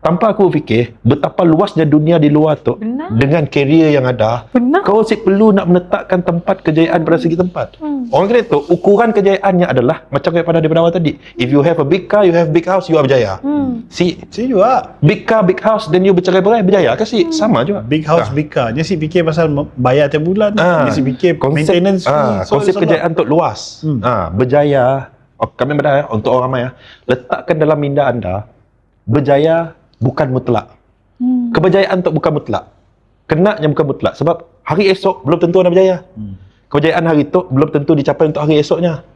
Tanpa aku fikir betapa luasnya dunia di luar tu. Benar. Dengan karier yang ada. Benar. Kau perlu nak menetapkan tempat kejayaan pada segi tempat. Orang kata tu, ukuran kejayaannya adalah macam daripada awal tadi. If you have a big car, you have big house, you are berjaya. Si juga. big car, big house, then you bercerai-berai, berjaya ke si? Sama juga. Big house, big car. Dia si fikir pasal bayar tiap bulan. Dia si fikir maintenance fee. Konsep kejayaan tu luas. Berjaya, kami berdaya untuk orang ramai, letakkan dalam minda anda, berjaya bukan mutlak. Keberjayaan tu bukan mutlak. Kenanya bukan mutlak. Sebab hari esok belum tentu anda berjaya. Keberjayaan hari tu belum tentu dicapai untuk hari esoknya.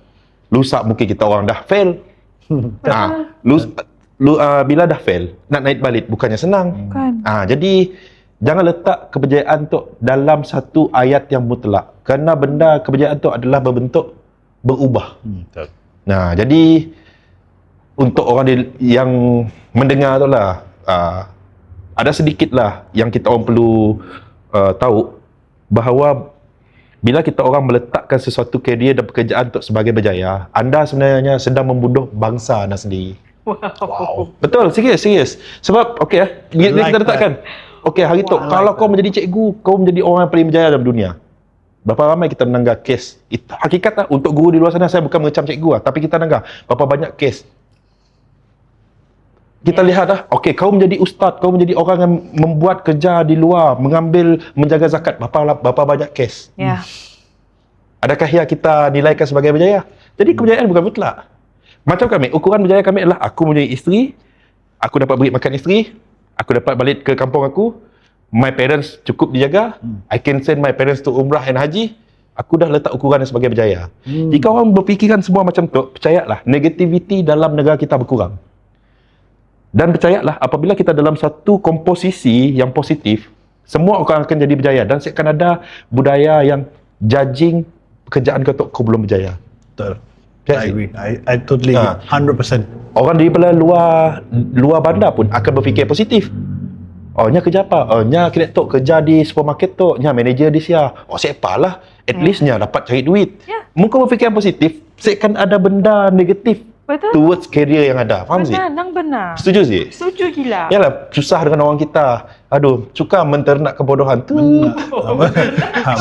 Lusa mungkin kita orang dah fail. Bila dah fail, nak naik balik bukannya senang. Jadi jangan letak keberjayaan tu dalam satu ayat yang mutlak. Kerana benda keberjayaan tu adalah berbentuk berubah. Jadi untuk orang yang mendengar tu lah, ada sedikit lah yang kita orang perlu tahu bahawa bila kita orang meletakkan sesuatu karier dan pekerjaan untuk sebagai berjaya, anda sebenarnya sedang membunuh bangsa anda sendiri. Wow. Betul, serius. Sebab bila kita letakkan, hari tu kalau kau menjadi cikgu, kau menjadi orang yang paling berjaya dalam dunia. Berapa ramai kita menanggar kes. Hakikat lah, untuk guru di luar sana, saya bukan mengecam cikgu lah, tapi kita menanggar berapa banyak kes. Kita lihat dah, kau menjadi ustaz, kau menjadi orang yang membuat kerja di luar, menjaga zakat, berapa banyak kes. Adakah yang kita nilaikan sebagai berjaya? Jadi keberjayaan bukan mutlak. Macam kami, ukuran berjaya kami adalah aku mempunyai isteri, aku dapat beri makan isteri, aku dapat balik ke kampung aku, my parents cukup dijaga, I can send my parents to umrah and haji, aku dah letak ukuran sebagai berjaya. Jika orang berfikiran semua macam tu, percayalah, negativiti dalam negara kita berkurang. Dan percayalah, apabila kita dalam satu komposisi yang positif, semua orang akan jadi berjaya. Dan akan ada budaya yang judging pekerjaan kau belum berjaya. Betul. I agree. I totally agree. 100%. Orang daripada luar bandar pun akan berfikir positif. Nya kerja apa? Nya kreator kerja di supermarket tu. Nya manager di sia. Siapa lah. At least nya dapat cari duit. Muka berfikir positif, seakan ada benda negatif. Betul. Towards career yang ada. Faham sih? Benar. Setuju sih? Setuju gila. Yalah, susah dengan orang kita. Aduh, suka menternak kebodohan tu.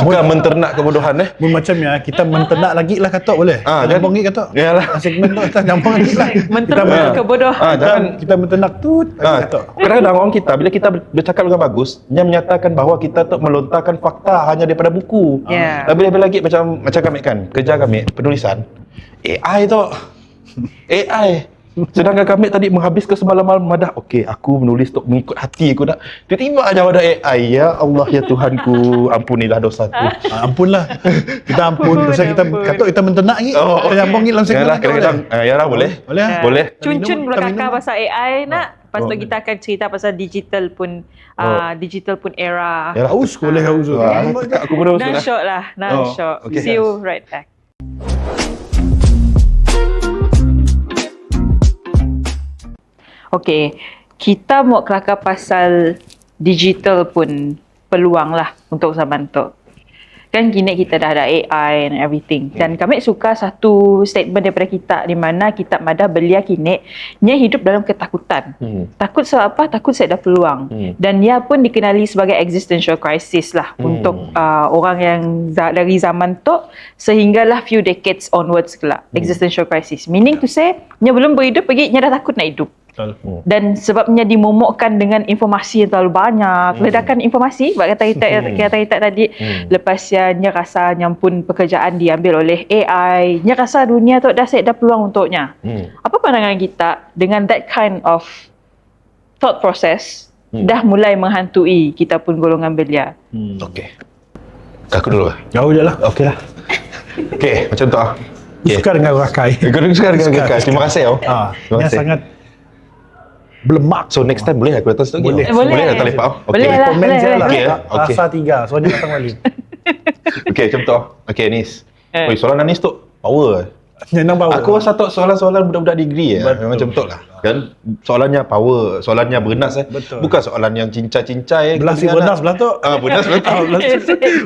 Suka menternak kebodohan Macamnya kita menternak lagi lah kata boleh. Nyambung lagi kata. Yalah. Segmen tu kita nyambung lagi lah. Menternak kebodohan. Jangan kita menternak tu kata. Kadang-kadang orang kita bila kita bercakap dengan bagus, dia menyatakan bahawa kita tu melontarkan fakta hanya daripada buku. Lebih-lebih lagi macam kami kan, kerja kami penulisan. AI tu. AI. Sedangkan kami tadi menghabiskan semalam-malam dah. Aku menulis untuk mengikut hati aku nak. Tiba-tiba aja ada AI. Ya Allah, ya Tuhanku, ampunilah dosaku. Ampunlah. Kita ampun. Dosa kita kata kita menternak lagi. Kita nyambung lagi dalam segmen. Kadang-kadang. Yalah, boleh. Boleh. Boleh. Cun-cun pula kakak pasal AI nak. Lepas tu kita akan cerita pasal digital pun era. Ya lah. Aus boleh aus. Aku pun dah Nah shot lah. Nah shot. okay. See you right back. Okay, kita mau kelakar pasal digital pun peluang lah untuk zaman tu. Kan kini kita dah ada AI and everything. Dan kami suka satu statement daripada kita di mana kita madah belia kini nya hidup dalam ketakutan. Takut sebab apa? Takut saya ada peluang. Dan ia pun dikenali sebagai existential crisis lah untuk orang yang dari zaman tu sehinggalah few decades onwards kelak. Existential crisis. Meaning to say, nya belum berhidup lagi, nya dah takut nak hidup. Dan sebabnya dimomokkan dengan informasi yang terlalu banyak, ledakan informasi, sebab kata-kata tadi, lepasnya rasa nyampun pekerjaan diambil oleh AI, nya rasa dunia tu dah set dah peluang untuknya. Apa pandangan kita dengan that kind of thought process dah mulai menghantui kita pun golongan belia? Okey. Aku dulu lah. Jauh je lah. Okey lah. Okey, macam tu lah. Suka dengan rakai. Aku suka dengan Gekai. Terima kasih. Terima Dia kasih. sangat berlemak. So next time boleh aku datang situ lagi? Boleh. Boleh datang lepak? Boleh lah. Komen je lah. Okey, okey. Rasa 3. Soalnya datang balik. Okey, macam tu. Okey, Nis. Oi, soalan Anis tu power. Nyenang bawa. Aku rasa tu soalan-soalan budak-budak degree memang macam tu lah. Kan soalannya power, soalannya bernas Betul. Bukan soalan yang cincai-cincai. Belah si Bernas belah tu. Bernas belah tu.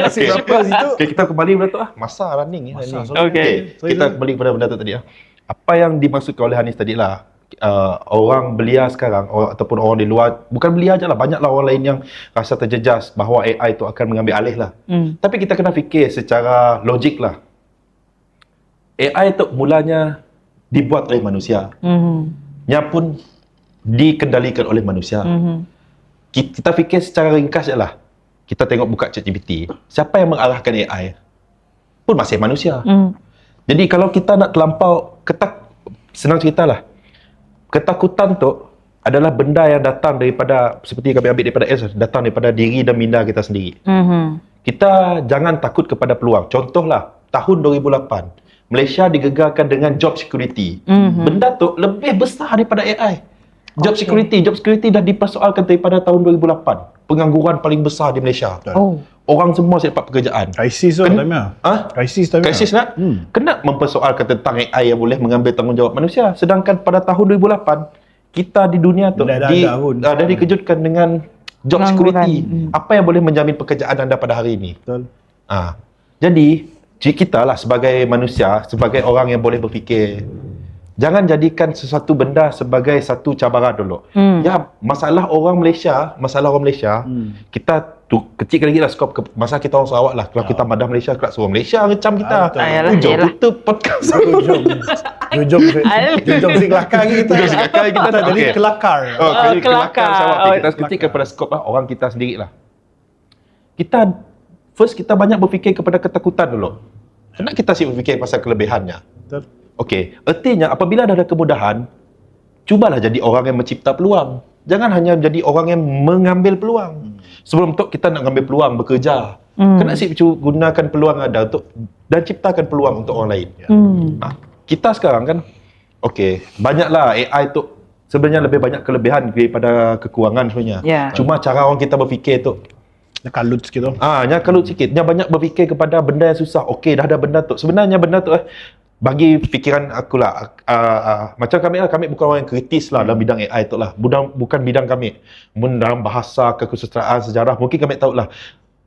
Nasi berapa situ? Okey, kita kembali benda tu Masa running Masa, running. sorry. Okey, kita kembali kepada benda tu tadi Apa yang dimaksudkan oleh Hanis tadi lah, orang belia sekarang ataupun orang di luar, bukan belia je lah, banyaklah orang lain yang rasa terjejas bahawa AI tu akan mengambil alih lah. Tapi kita kena fikir secara logik lah. AI tu mulanya dibuat oleh manusia. Nya pun dikendalikan oleh manusia. Kita fikir secara ringkas je lah. Kita tengok buka ChatGPT. Siapa yang mengarahkan AI? Pun masih manusia. Jadi kalau kita nak terlampau senang cerita lah. Ketakutan tu adalah benda yang datang daripada, seperti kami ambil daripada S, datang daripada diri dan minda kita sendiri. Kita jangan takut kepada peluang. Contohlah, tahun 2008, Malaysia digegarkan dengan job security. Benda tu lebih besar daripada AI. Job security dah dipersoalkan daripada tahun 2008. Pengangguran paling besar di Malaysia. Orang semua asyik dapat pekerjaan. Krisis tu time-nya. Krisis nak? Kena mempersoalkan tentang AI yang boleh mengambil tanggungjawab manusia. Sedangkan pada tahun 2008, kita di dunia tu dah dikejutkan dengan job security. Apa yang boleh menjamin pekerjaan anda pada hari ini? Betul. Jadi, kita lah sebagai manusia, sebagai orang yang boleh berfikir, jangan jadikan sesuatu benda sebagai satu cabaran dulu. Ya, masalah orang Malaysia, kita tu kecil lagi lah skop masa kita orang Sarawak lah. Kalau kita madah Malaysia, kelak suruh Malaysia ngecam kita. Jom itu podcast. Jom si kelakar kita. Jadi kelakar. Kelakar Sarawak. Kita kecil kepada skop lah orang kita sendiri lah. Kita banyak berfikir kepada ketakutan dulu. Nak kita sih berfikir pasal kelebihannya. Betul. Okey, artinya apabila dah ada kemudahan, cubalah jadi orang yang mencipta peluang. Jangan hanya jadi orang yang mengambil peluang. Sebelum tu kita nak ambil peluang bekerja. Kena sih gunakan peluang ada untuk dan ciptakan peluang untuk orang lain. Kita sekarang kan, okey, banyaklah AI tu sebenarnya lebih banyak kelebihan daripada kekurangan sebenarnya. Cuma cara orang kita berfikir tu kalut sikit tu. Kalut sikit. Dia banyak berfikir kepada benda yang susah. Okey, dah ada benda tu. Sebenarnya benda tu bagi fikiran aku lah, macam kami bukan orang yang kritis lah dalam bidang AI tu lah. Bukan bidang kami. Dalam bahasa, kesusastraan, sejarah, mungkin kami tahu lah.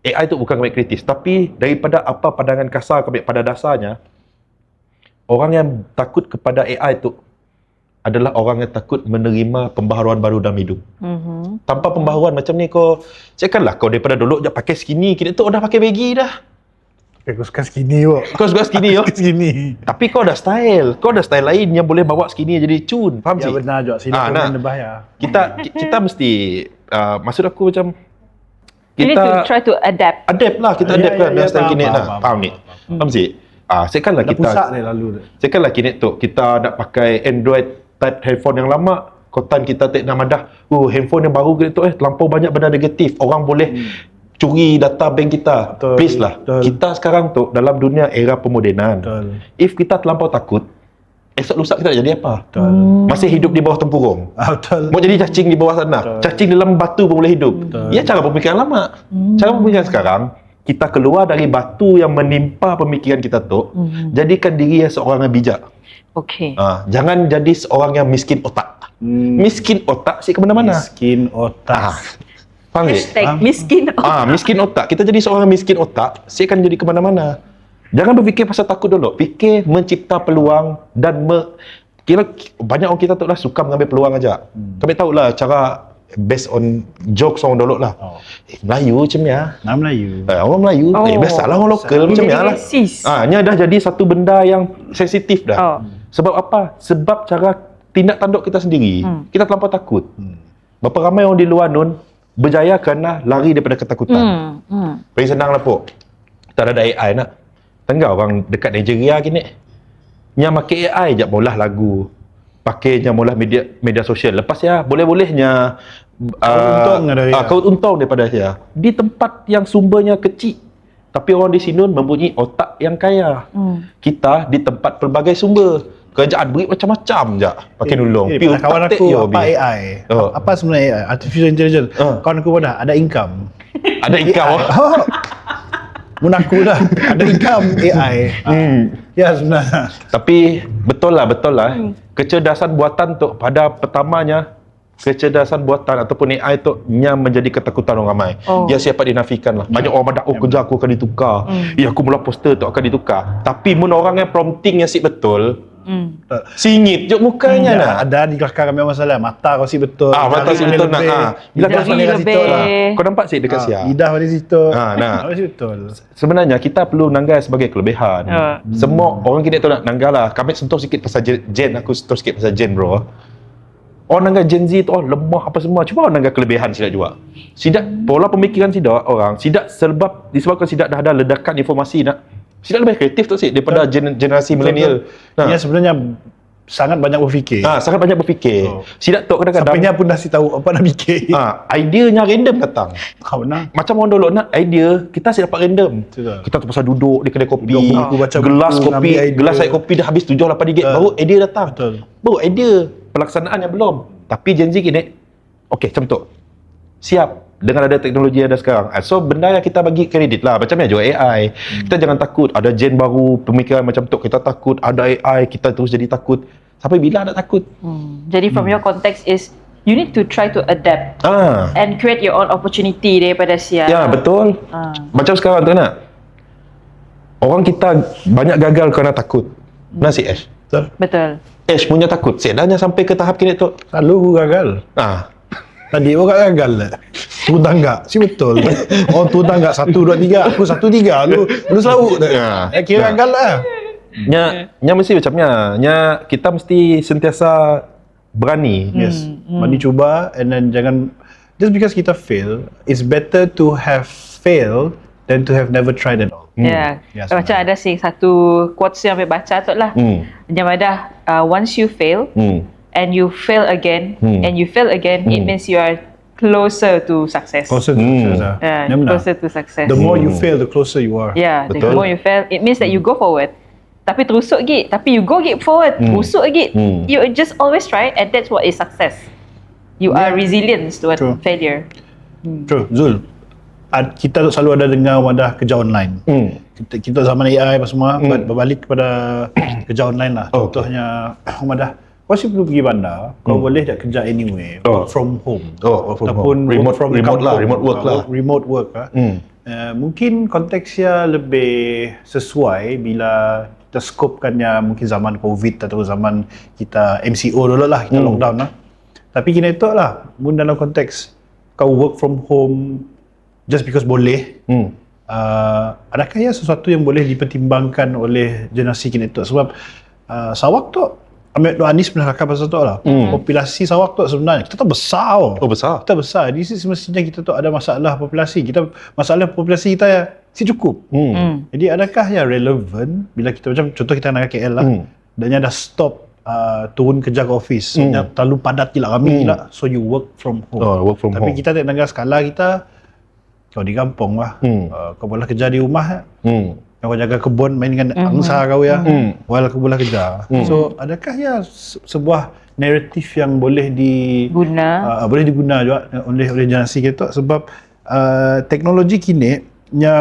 AI tu bukan kami kritis. Tapi daripada apa pandangan kasar kami pada dasarnya, orang yang takut kepada AI tu adalah orang yang takut menerima pembaharuan baru dalam hidup. Tanpa pembaharuan macam ni kau, cakaplah kau daripada dulu je pakai skinny, kini tu dah pakai baggy dah. Aku suka skinny kok. Kau suka skinny yo? Skinny. Tapi kau dah style lain yang boleh bawa skinny jadi cun, faham Ya sih? benar juga, sila komen bahaya. Kita mesti, maksud aku macam, You need to try to adapt. Adapt lah, kita adapt kan dengan style kini lah. Faham ni? Faham sih? Sekarang lah kita, pusat ni lalu. sekarang lah kini tu, kita nak pakai Android type handphone yang lama, kotan kita tak nak madah, handphone yang baru gitu terlampau banyak benda negatif, orang boleh curi data bank kita. Betul, Please lah. betul. Kita sekarang tu dalam dunia era pemodenan. Betul. If kita terlampau takut, esok lusa kita nak jadi apa? Betul. Masih hidup di bawah tempurung. Betul. Mau jadi cacing di bawah tanah. Cacing dalam batu pun boleh hidup. Ya cara pemikiran lama. Cara pemikiran sekarang, kita keluar dari batu yang menimpa pemikiran kita tu, jadikan diri yang seorang yang bijak. Okey. Jangan jadi seorang yang miskin otak. Miskin otak sih ke mana-mana. Miskin otak. Faham tak? Hashtag miskin. Miskin otak. Kita jadi seorang miskin otak, saya akan jadi ke mana-mana. Jangan berfikir pasal takut dulu. Fikir mencipta peluang dan kira banyak orang kita tu lah suka mengambil peluang aja. Kami tahu lah cara based on jokes orang dulu lah. Melayu macam ya. Nama Melayu. Orang Melayu. Biasalah orang lokal macam ya lah. Nya dah jadi satu benda yang sensitif dah. Sebab apa? Sebab cara tindak tanduk kita sendiri. Kita terlampau takut. Berapa ramai orang di luar nun berjaya kerana lari daripada ketakutan. Paling senang lah pok. Tak ada AI nak. Tengah orang dekat Nigeria gini. Nya pakai AI je maulah lagu. Pakainya maulah media sosial. Lepas ya boleh-bolehnya kau untung daripada dia. Di tempat yang sumbernya kecil. Tapi orang di sini mempunyai otak yang kaya. Kita di tempat pelbagai sumber. Kerjaan beri macam-macam je pakai nulung. Kawan aku apa AI? Apa sebenarnya AI? Artificial Intelligence. Kawan aku dah ada income. Ada income. Mun aku dah ada income AI. Ya sebenarnya. Tapi betul lah. Kecerdasan buatan tu pada pertamanya kecerdasan buatan ataupun AI tu yang menjadi ketakutan orang ramai. Yang siapa dinafikan lah. Banyak orang madak, kerja aku akan ditukar. Aku mula poster tu akan ditukar. Tapi mun orang yang prompting yang si betul, singit je mukanya nak. Ada di kelakar kami masalah. Mata kau si betul. Mata si betul nak. Bila kau kat situ lah. Kau nampak si dekat siap. Lidah pada situ. Nah. Si betul. Sebenarnya kita perlu nanggal sebagai kelebihan. Semua orang kini tu nak nanggal lah. Kami sentuh sikit pasal gen. Aku sentuh sikit pasal gen bro. Orang nanggal Gen Z tu lemah apa semua. Cuba orang nanggal kelebihan sidak juga. Sidak pola pemikiran sidak orang. Sidak disebabkan sidak dah ada ledakan informasi nak. Sidak lebih kreatif tu sih daripada generasi milenial. Dia sebenarnya sangat banyak berfikir. Sangat banyak berfikir. Sidak tu kadang-kadang sampainya pun dah si tahu apa nak fikir. Ideanya random datang. Benar. Macam orang dulu nak idea, kita asyik dapat random. Betul. Kita terpaksa duduk di kedai kopi, buku, baca gelas buku, kopi, gelas air kopi dah habis RM7-8 baru idea datang. Betul. Baru idea, pelaksanaannya belum. Tapi Gen Z gini, okey macam tu. Siap. Dengan ada teknologi yang ada sekarang. So benda yang kita bagi kredit lah. Macamnya juga AI. Kita jangan takut. Ada gen baru, pemikiran macam tu. Kita takut. Ada AI, kita terus jadi takut. Sampai bila nak takut? Jadi from your context is, you need to try to adapt. And create your own opportunity daripada siap. Ya, betul. Macam sekarang tu nak. Orang kita banyak gagal kerana takut. Benar si Ash? Betul. Ash punya takut. Sedanya sampai ke tahap kini tu. Selalu aku gagal. Tadi aku gagal lah. Turun tangga. Si betul. Orang turun tangga 1, 2, 3. Aku 1, 3. Lu selalu. Kira gagal lah. Nya mesti macamnya. Nya kita mesti sentiasa berani. Yes. Berani cuba and then jangan just because kita fail, it's better to have failed than to have never tried at all. Macam ada satu quotes yang saya baca tu lah. Yang ada once you fail and you fail again and you fail again, it means you are closer to success. Closer to success. The more you fail, the closer you are. The more you fail, it means that you go forward. Tapi terusuk git, tapi you go git forward, terusuk git. You just always try, and that's what is success. You are resilient to failure. True, Zul. Kita selalu ada dengar wadah kerja online. Kita zaman AI apa semua, berbalik kepada kerja online lah. Contohnya, wadah kau sih perlu pergi bandar, kau boleh tak kerja anywhere, work from home. Ataupun remote work lah. Mungkin konteksnya lebih sesuai bila kita scopekannya mungkin zaman COVID atau zaman kita MCO dulu lah, kita lockdown lah. Tapi kena itu lah, dalam konteks kau work from home just because boleh, adakah ya sesuatu yang boleh dipertimbangkan oleh generasi kini itu? Sebab Sarawak tu, Ahmed Anis pernah cakap pasal tu lah. Populasi Sarawak tu sebenarnya kita tu besar. Besar. Kita besar. Di sini semestinya kita tu ada masalah populasi. Masalah populasi kita si cukup. Jadi adakah yang relevan bila kita macam contoh kita nak KL lah. Dan dah stop turun kerja ke office. Terlalu padat gila kami gila. So you work from home. Tapi kita tak negara skala kita kau di kampung lah. Kau boleh kerja di rumah. Kau jaga kebun, main dengan angsa kau ya. While aku bola kerja. So, adakah ya sebuah naratif yang boleh boleh diguna juga oleh generasi kita sebab teknologi kini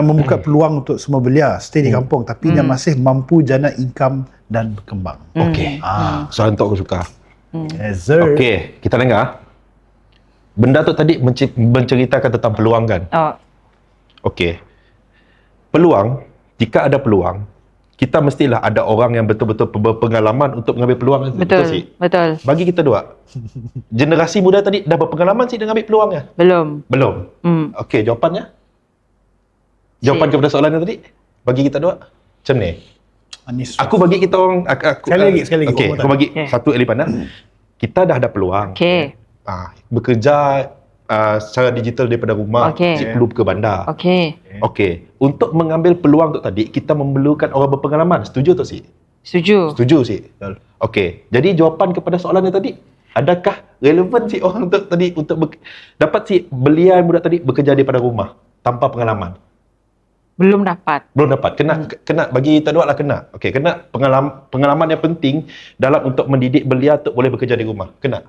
membuka peluang untuk semua belia stay di kampung tapi dia masih mampu jana income dan berkembang. Okey. Soalan tu aku suka. Yes, sir. Okey, kita dengar. Benda tu tadi menceritakan tentang peluang kan? Okey. Peluang, jika ada peluang, kita mestilah ada orang yang betul-betul berpengalaman untuk mengambil peluang. Betul sih? betul. Bagi kita dua, generasi muda tadi dah berpengalaman sih dengan ambil peluangnya? Belum. Okey, jawapannya? Jawapan kepada soalan yang tadi? Bagi kita dua, macam ni. Anis. Aku bagi kita orang Sekali lagi. Okey, aku bagi satu elemen. Kita dah ada peluang. Bekerja secara digital daripada rumah, perlu ke bandar. Okey. Untuk mengambil peluang tu tadi, kita memerlukan orang berpengalaman. Setuju tak, Si? Setuju, Si. Okey. Jadi jawapan kepada soalan yang tadi, adakah relevan si orang tu tadi untuk dapat si belia muda tadi bekerja daripada rumah tanpa pengalaman? Belum dapat. Kena bagi kita dua lah kena. Okey, kena pengalaman yang penting dalam untuk mendidik belia untuk boleh bekerja di rumah. Kena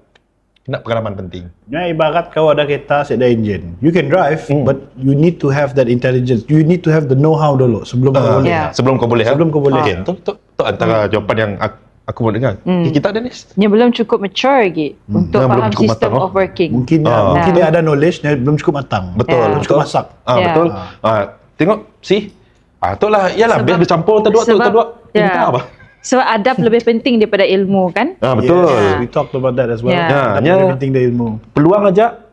pengalaman penting. Ya, ibarat kau ada kereta, ada engine. You can drive, but you need to have that intelligence. You need to have the know-how dulu sebelum kau boleh. Sebelum kau boleh. Okay, tu antara jawapan yang aku mau dengar. Kita ada ni. Dia belum cukup mature lagi untuk faham sistem of working. Mungkin dia ada knowledge, dia belum cukup matang. Betul. Belum cukup masak. Betul. Tengok si. Itulah, iyalah biar bercampur terdua. Pintar apa? Sebab adab lebih penting daripada ilmu kan? Betul. Yes, we talked about that as well. Adab lebih penting dari ilmu. Peluang aja,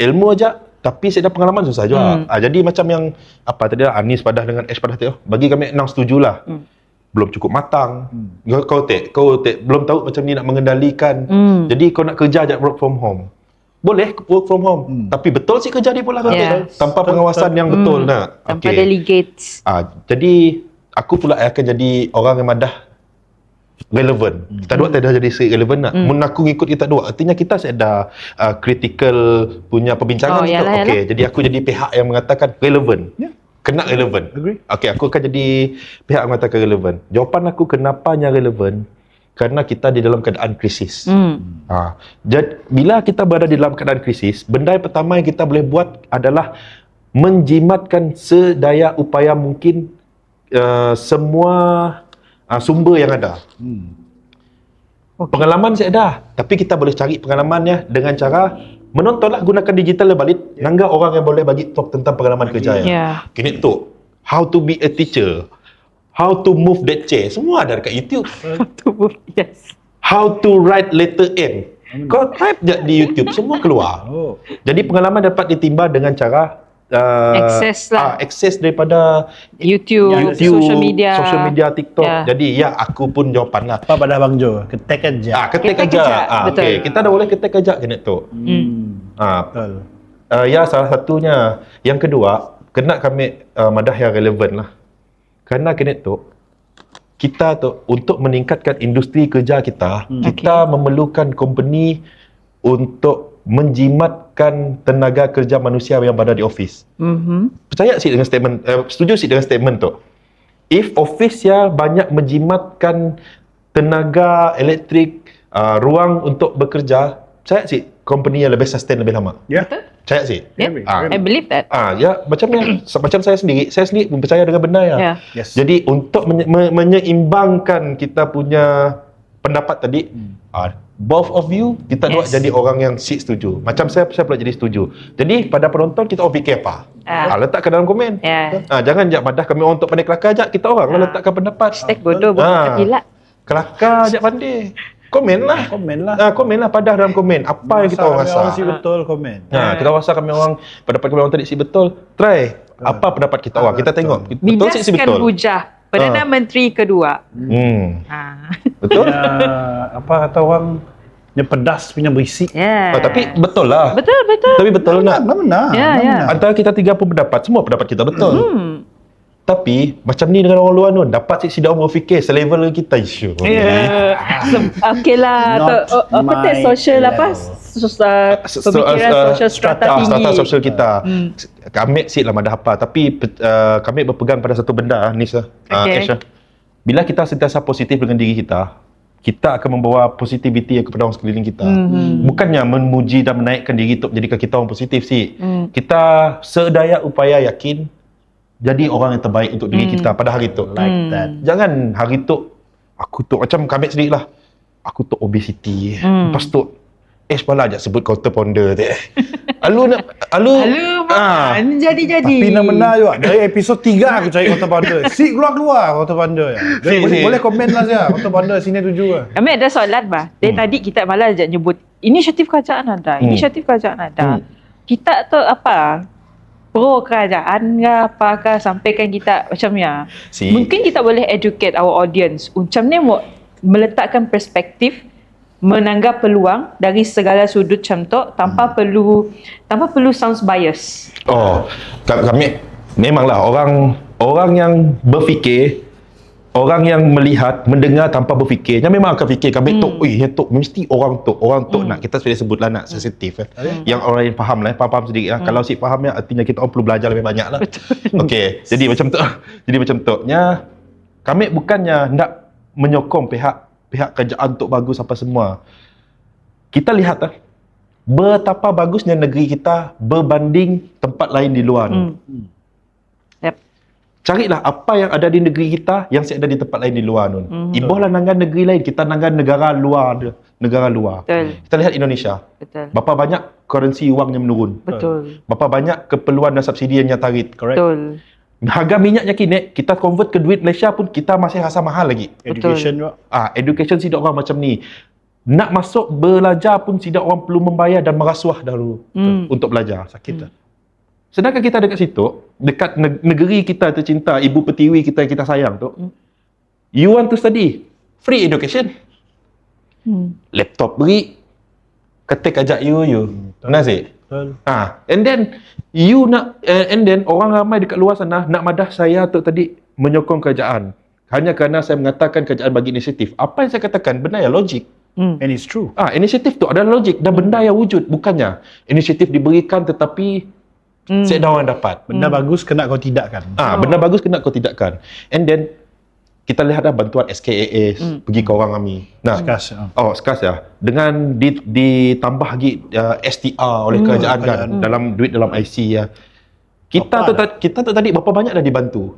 ilmu aja, tapi saya dah pengalaman susah juga. Jadi macam yang tadi Anis padah dengan Ash padah tu. Bagi kami 6 setujulah. Belum cukup matang. Kau belum tahu macam ni nak mengendalikan. Jadi kau nak kerja aja work from home. Boleh work from home, tapi betul sih kerja di pula tanpa pengawasan yang betul tanpa delegates. Jadi aku pula akan jadi orang yang madah relevan. Kita dua dah jadi relevan nak. Mun aku ngikut kita dua, artinya kita ada critical punya perbincangan tu. Okey, jadi aku jadi pihak yang mengatakan relevan. Kena relevan. Okey, aku akan jadi pihak yang mengatakan relevan. Jawapan aku kenapanya relevan? Kerana kita di dalam keadaan krisis. Jadi bila kita berada di dalam keadaan krisis, benda yang pertama yang kita boleh buat adalah menjimatkan sedaya upaya mungkin semua sumber yang ada. Pengalaman saya ada, tapi kita boleh cari pengalamannya dengan cara menontonlah, gunakan digital balik. Nangga orang yang boleh bagi talk tentang pengalaman kerja kini tu, how to be a teacher, how to move that chair, semua ada dekat YouTube. How to write letter N. Kau type je di YouTube, semua keluar. Jadi pengalaman dapat ditimba dengan cara akses daripada YouTube, social media, TikTok. Jadi aku pun jawapan lah. Apa pada Bang Jo? Ketek aja. Ketek aja. Okay. Kita dah boleh ketek aja kena tu. Betul. Salah satunya. Yang kedua, kena kami madah yang relevan lah. Kerana kena tu, kita tu untuk meningkatkan industri kerja kita, kita memerlukan company untuk menjimatkan tenaga kerja manusia yang berada di office. Percaya sih dengan statement, setuju sih dengan statement tu. If office banyak menjimatkan tenaga elektrik, ruang untuk bekerja, percaya sih company yang lebih sustain lebih lama. Percaya sih. I believe that. Macam saya sendiri percaya dengan benda Jadi untuk menyeimbangkan kita punya pendapat tadi, both of you kita dua jadi orang yang setuju. Macam saya pula jadi setuju. Jadi pada penonton kita orang fikir apa? Letakkan dalam komen. Jangan je padah kami orang untuk pandai kelakar je. Kita orang letakkan pendapat. Bodoh bukan kilat. Kelakar je pandai. Komen lah padah dalam komen. Apa yang kita orang rasa? Si betul komen. Kita rasa kami orang pendapat kami orang tadi si betul. Try. Apa pendapat kita orang? Kita tengok. Betul si betul. Bidaskan hujah. Perdana Menteri kedua. Betul? Apa kata orang yang pedas punya berisi. Tapi betul lah. Betul. Tapi betul nak. Benar. Antara kita 3 pendapat, semua pendapat kita betul. Tapi macam ni dengan orang luar tu, dapat sidang orang berfikir selevel kita isu. Okey lah. Apa social pemikiran sosial strata tinggi. Strata sosial kita. Kami siklah madah apa, tapi kami berpegang pada satu benda ni Okay. Ash. Bila kita sentiasa positif dengan diri kita, kita akan membawa positivity kepada orang sekeliling kita. Bukannya memuji dan menaikkan diri untuk menjadikan kita orang positif sih. Kita sedaya upaya yakin jadi orang yang terbaik untuk diri kita pada hari itu. Like that. Jangan hari tu aku tu macam kami sendiri lah. Aku tu obesity. Lepas tu malah ajak sebut counter pounder tu. Alu jadi. Tapi nak benar juga. Dari episod 3 aku cari Kota Bandar. Si keluar Kota Bandar. Boleh komen lah saya. Kota Bandar sini tuju lah. Kami ada soalan bah. Dari tadi kita malah ajak nyebut inisiatif kerajaan ada. Inisiatif kerajaan ada. Kita tu apa? Pro kerajaan ke apakah sampaikan kita macam ya. Mungkin kita boleh educate our audience. Macam ni meletakkan perspektif, menanggap peluang dari segala sudut macam tu tanpa perlu sounds bias. Kami memanglah orang yang berfikir, orang yang melihat, mendengar tanpa berfikir, memang akan fikir kami tu mesti orang tu nak kita sudah sebutlah nak sensitif yang orang lain faham sendiri kalau si faham artinya kita perlu belajar lebih banyak lah. Okey, jadi macam tu kami bukannya nak menyokong pihak kerajaan untuk bagus apa semua. Kita lihat betapa bagusnya negeri kita berbanding tempat lain di luar. Yep. Carilah apa yang ada di negeri kita yang ada di tempat lain di luar nun. Ibuhlah nangan negeri lain, kita nangan negara luar. Betul. Kita lihat Indonesia. Betul. Berapa banyak currency wang yang menurun. Betul. Berapa banyak keperluan dan subsidi yang tarik. Correct. Betul. Harga minyaknya kini kita convert ke duit Malaysia pun kita masih rasa mahal lagi. Education juga. Education sidak orang macam ni. Nak masuk belajar pun sidak orang perlu membayar dan merasuah dahulu untuk belajar. Sakit tak? Sedangkan kita dekat situ, dekat negeri kita tercinta, ibu pertiwi kita yang kita sayang tu, you want to study, free education. Laptop beri, ketik ajak you. Nasi. And then you nak and then orang ramai dekat luar sana nak madah saya tu tadi menyokong kerajaan hanya kerana saya mengatakan kerajaan bagi inisiatif. Apa yang saya katakan benar ya, logik. And it's true. Inisiatif tu adalah logik dan benda yang wujud, bukannya inisiatif diberikan tetapi sekedar orang dapat. Benda bagus kena kau tidakkan. Benda bagus kena kau tidakkan. And then kita lihat bantuan SKAS pergi ke orang kami. Sekas ya. Dengan ditambah lagi STR oleh kerajaan kan dalam duit dalam IC ya. Kita tu tadi berapa banyak dah dibantu.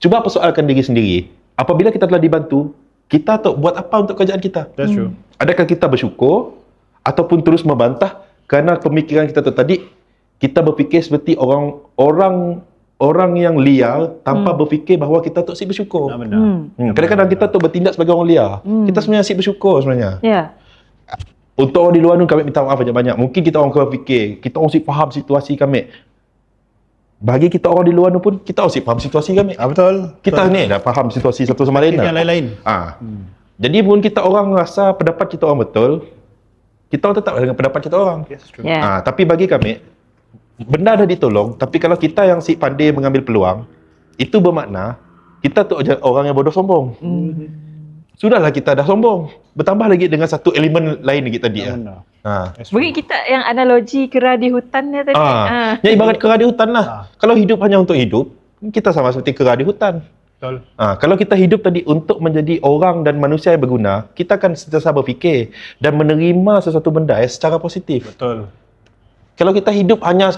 Cuba persoalkan diri sendiri. Apabila kita telah dibantu, kita tu buat apa untuk kerajaan kita? That's true. Adakah kita bersyukur ataupun terus membantah kerana pemikiran kita tu tadi kita berfikir seperti orang yang liar tanpa berfikir bahawa kita tu asyik bersyukur. Kadang-kadang kita tu bertindak sebagai orang liar. Kita sebenarnya asyik bersyukur sebenarnya. Untuk orang di luar ni kami minta maaf banyak-banyak. Mungkin kita orang berfikir, kita orang asyik faham situasi kami. Bagi kita orang di luar ni pun kita asyik faham situasi kami. Betul. Kita ni dah faham situasi satu sama lain dah. Yang lain-lain. Jadi pun kita orang rasa pendapat kita orang betul, kita orang tetap dengan pendapat kita orang. Yes, true. Tapi bagi kami, benda dah ditolong, tapi kalau kita yang si pandai mengambil peluang, itu bermakna kita tu orang yang bodoh sombong. Sudahlah kita dah sombong, bertambah lagi dengan satu elemen lain lagi tadi. Bagi kita yang analogi kera di hutan tadi. Yang ibarat kera di hutan lah. Kalau hidup hanya untuk hidup, kita sama seperti kera di hutan. Betul. Kalau kita hidup tadi untuk menjadi orang dan manusia yang berguna, kita akan sentiasa berfikir dan menerima sesuatu benda secara positif. Betul. Kalau kita hidup hanya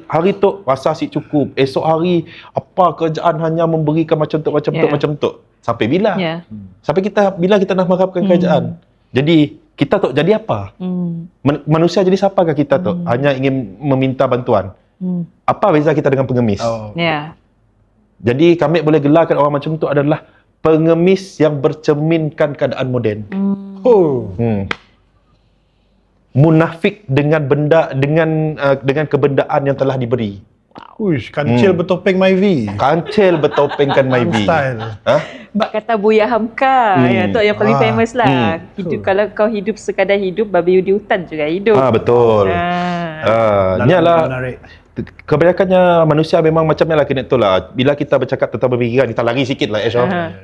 hari tu rasa si cukup, esok hari apa kerajaan hanya memberikan macam tu. Sampai bila? Sampai bila kita nak mengharapkan kerajaan? Jadi kita tu jadi apa? Manusia jadi siapakah kita tu? Hanya ingin meminta bantuan. Apa beza kita dengan pengemis? Jadi kami boleh gelarkan orang macam tu adalah pengemis yang bercerminkan keadaan moden. Munafik dengan kebendaan yang telah diberi. Kancil bertopeng Myvi. Kancil bertopengkan Myvi. Style. Bak kata Buya Hamka, yang paling famous lah. Kalau kau hidup sekadar hidup, babi di hutan juga hidup. Betul. Ni adalah kebanyakannya manusia memang macam ni lah kena tu lah. Bila kita bercakap tentang pemikiran, kita lari sikit lah Ash.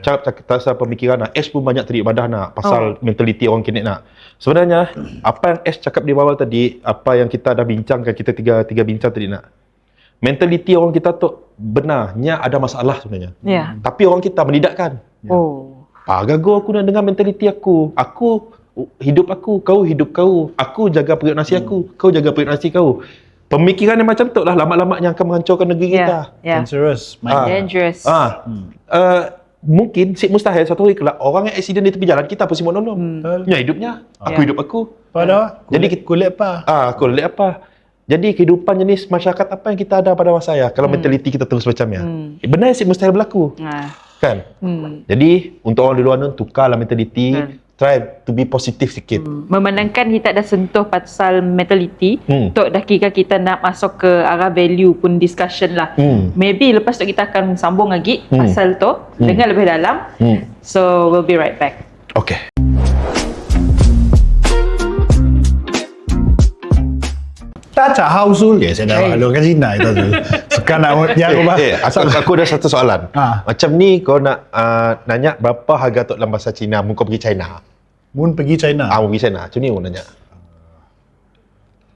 Cakap pasal pemikiran lah. Ash pun banyak tadi badah nak pasal mentaliti orang kini nak. Sebenarnya apa yang Ash cakap di awal tadi, apa yang kita dah bincangkan, kita tiga bincang tadi nak. Mentaliti orang kita tu benarnya ada masalah sebenarnya. Tapi orang kita menidakkan. Gagal aku nak dengar mentaliti aku. Aku hidup aku, kau hidup kau. Aku jaga periuk nasi aku, kau jaga periuk nasi kau. Pemikiran yang macam tu lah lama-lamanya akan menghancurkan negeri kita. Dangerous. Dangerous. Mungkin mustahil satu hari kelak orang yang accident di tepi jalan kita pun mau nolong. Ya hidupnya, aku hidup aku. Jadi kulit apa? Kulit apa? Jadi kehidupan jenis masyarakat apa yang kita ada pada masa saya kalau mentaliti kita terus macamnya. Benar mustahil berlaku. Kan? Jadi untuk orang di luar tu tukarlah mentaliti. Try to be positif sikit. Memandangkan kita dah sentuh pasal mentality, tok dah kira kita nak masuk ke arah value pun discussion lah. Maybe lepas tu kita akan sambung lagi pasal tu dengan lebih dalam. So we'll be right back. Okay. Tak cak hausul. Ya, saya dah malu kat Cina itu tu. Suka nak yang aku ada satu soalan. Macam ni kau nak nanya berapa harga tok dalam bahasa Cina mun kau pergi China? Mun pergi China. Mun pergi China. Macam ni mun nanya.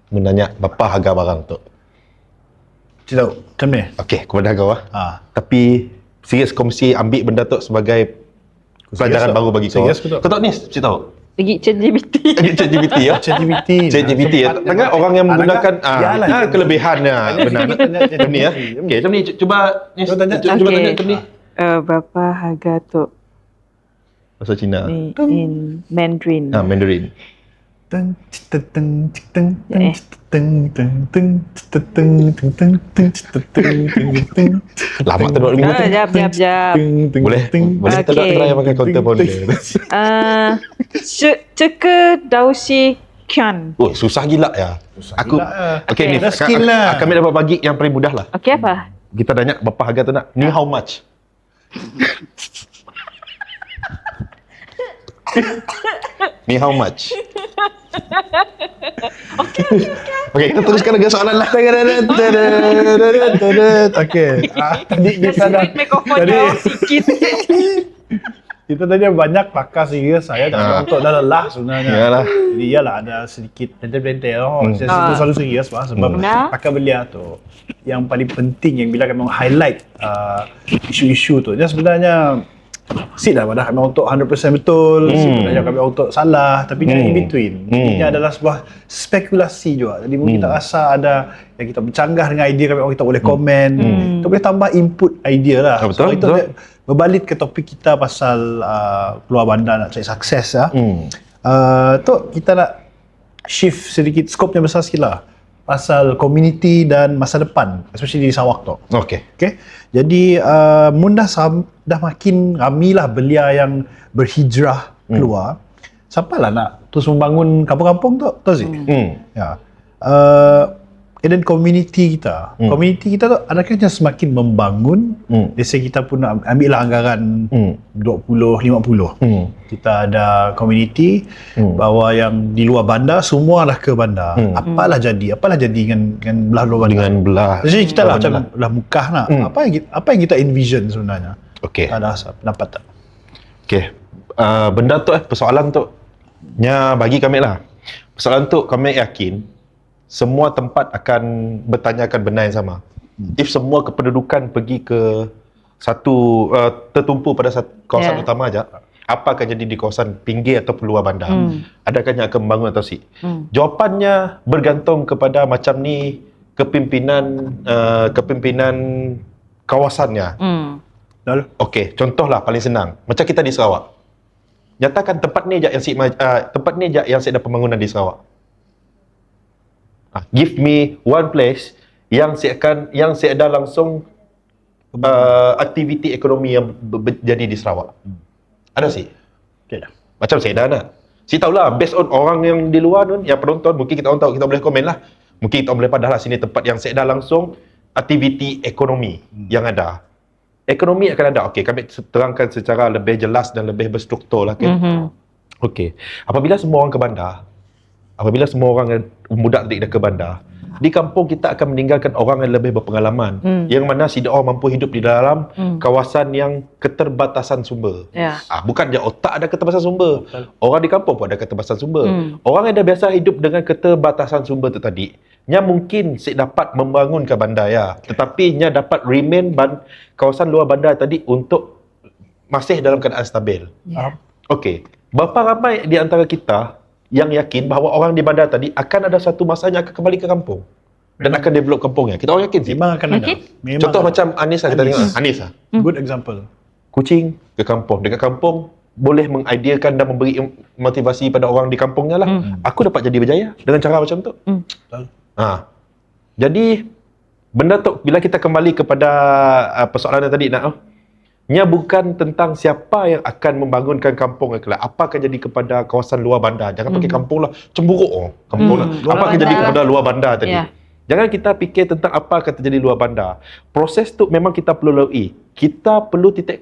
Mun nanya berapa harga barang tok? Cik tahu, macam ni? Okey, aku pada kau Tapi serius kau mesti ambil benda tok sebagai pelajaran baru bagi kau. Kau tahu ni, cik tahu? Pergi ChatGPT. ChatGPT ya. ChatGPT ya. Tengah orang yang menggunakan kelebihannya benar. Macam ni ya. Okey, macam ni cuba tanya macam ni. Berapa harga tu? Bahasa Cina. In Mandarin. Mandarin. Lama tu 2 minggu. Jap. Boleh kita try pakai counter boleh. Ceke Dausi Kian. Oh, susah gila ya. Aku okey ni akan dapat bagi yang paling mudah lah. Okey apa? Kita tanya berapa harga tu nak? Ni how much? Ni how much? Okey, kita teruskan dengan soalan lah. Okey. Tadi kita dah kita tadi banyak pakar serius saya untuk dah lelah sebenarnya. Yalah. Jadi iyalah ada sedikit bentel-bentel saya selalu serius sebab pakar belia tu yang paling penting yang bila kami highlight isu-isu tu dia sebenarnya dah pada kami untuk 100% betul, sebenarnya kami untuk salah, tapi dia in between. Ini adalah sebuah spekulasi juga. Jadi mungkin kita rasa ada yang kita bercanggah dengan idea kami, kita boleh komen, kita boleh tambah input idea lah. Betul, so, itu berbalik ke topik kita pasal keluar bandar nak cari sukses ya. Tu kita nak shift sedikit, skopnya besar sikit lah. Pasal community dan masa depan, especially di Sarawak tu. Okey. Jadi dah makin ramilah belia yang berhijrah keluar. Siapalah nak terus membangun kampung-kampung tu, Zee? Ya. Dan community kita tu adakahnya semakin membangun. Let's say kita pun nak ambil lah anggaran 20-50. Kita ada community bahawa yang di luar bandar semua dah ke bandar. Apalah jadi dengan belah luar bandar. Dengan belah. Jadi kita lah macam belah mukah nak. Apa yang kita envision sebenarnya? Okey. Ada pendapat tak? Okey. Benda tu persoalan tu nya bagi kami lah. Persoalan tu kami yakin semua tempat akan bertanyakan benda yang sama. If semua kependudukan pergi ke satu tertumpu pada satu kawasan utama aja, apa akan jadi di kawasan pinggir atau luar bandar? Adakah yang akan membangun atau si? Jawapannya bergantung kepada macam ni kepimpinan kawasannya. Okey, contohlah paling senang. Macam kita di Sarawak. Nyatakan tempat ni je yang saya ada pembangunan di Sarawak. Give me one place yang saya ada langsung aktiviti ekonomi yang berjadi di Sarawak. Ada sih? Tidak. Macam saya dah nak. Saya tahulah based on orang yang di luar tu, yang penonton, mungkin kita orang tahu, kita boleh komen lah. Mungkin kita boleh padah lah sini tempat yang saya dah langsung aktiviti ekonomi yang ada. Ekonomi akan ada. Okey, kami terangkan secara lebih jelas dan lebih berstruktur lah. Okey. Apabila semua orang ke bandar, apabila semua orang muda tadi dah ke bandar, Di kampung kita akan meninggalkan orang yang lebih berpengalaman, yang mana si orang mampu hidup di dalam kawasan yang keterbatasan sumber. Bukan je otak ada keterbatasan sumber. Orang di kampung pun ada keterbatasan sumber. Orang yang dah biasa hidup dengan keterbatasan sumber tu tadi, nya mungkin dapat membangunkan bandar ya, tetapi nya dapat remain kawasan luar bandar tadi untuk masih dalam keadaan stabil. Okey, berapa ramai di antara kita yang yakin bahawa orang di bandar tadi akan ada satu masanya akan kembali ke kampung dan akan develop kampungnya? Kita orang yakin sih. Memang akan ada. Memang Contoh ada. macam Anis lah, kita tengok Anis lah. Good example. Kucing ke kampung. Dekat kampung boleh mengideakan dan memberi motivasi pada orang di kampungnya lah. Aku dapat jadi berjaya dengan cara macam tu. Betul. Jadi benda tu bila kita kembali kepada persoalan yang tadi nya bukan tentang siapa yang akan membangunkan kampung kelak. Apa akan jadi kepada kawasan luar bandar. Jangan pakai kampung lah. Cemburuk kampung lah. Apa akan jadi kepada luar bandar tadi. Jangan kita fikir tentang apa akan terjadi luar bandar. Proses tu memang kita perlu lalui. Kita perlu titik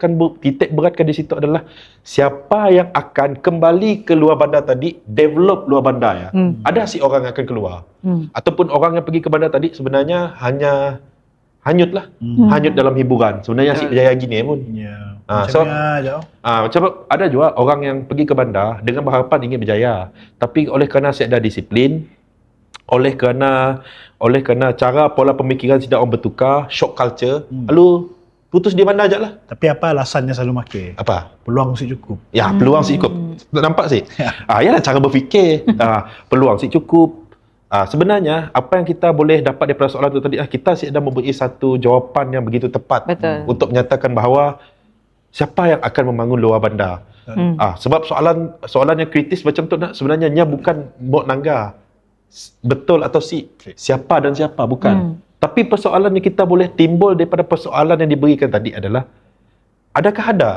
beratkan di situ adalah siapa yang akan kembali ke luar bandar tadi, develop luar bandar ya. Ada si orang yang akan keluar. Ataupun orang yang pergi ke bandar tadi sebenarnya hanya hanyut lah. Hanyut dalam hiburan. Sebenarnya si berjaya gini pun. Macam ada juga orang yang pergi ke bandar dengan berharapan ingin berjaya. Tapi oleh kerana saya ada disiplin, oleh kerana cara pola pemikiran tidak orang bertukar, shock culture, lalu putus di bandar je lah. Tapi apa alasannya selalu makai? Apa? Peluang si cukup. Ya, peluang si cukup. Nampak sih? Yalah cara berfikir. Peluang si cukup. Sebenarnya apa yang kita boleh dapat daripada soalan itu tadi, kita sedang memberi satu jawapan yang begitu tepat. Betul. Untuk menyatakan bahawa siapa yang akan membangun luar bandar. Sebab soalan yang kritis macam tu sebenarnya bukan mok nangga betul atau siapa dan siapa, bukan. Tapi persoalan yang kita boleh timbul daripada persoalan yang diberikan tadi adalah adakah ada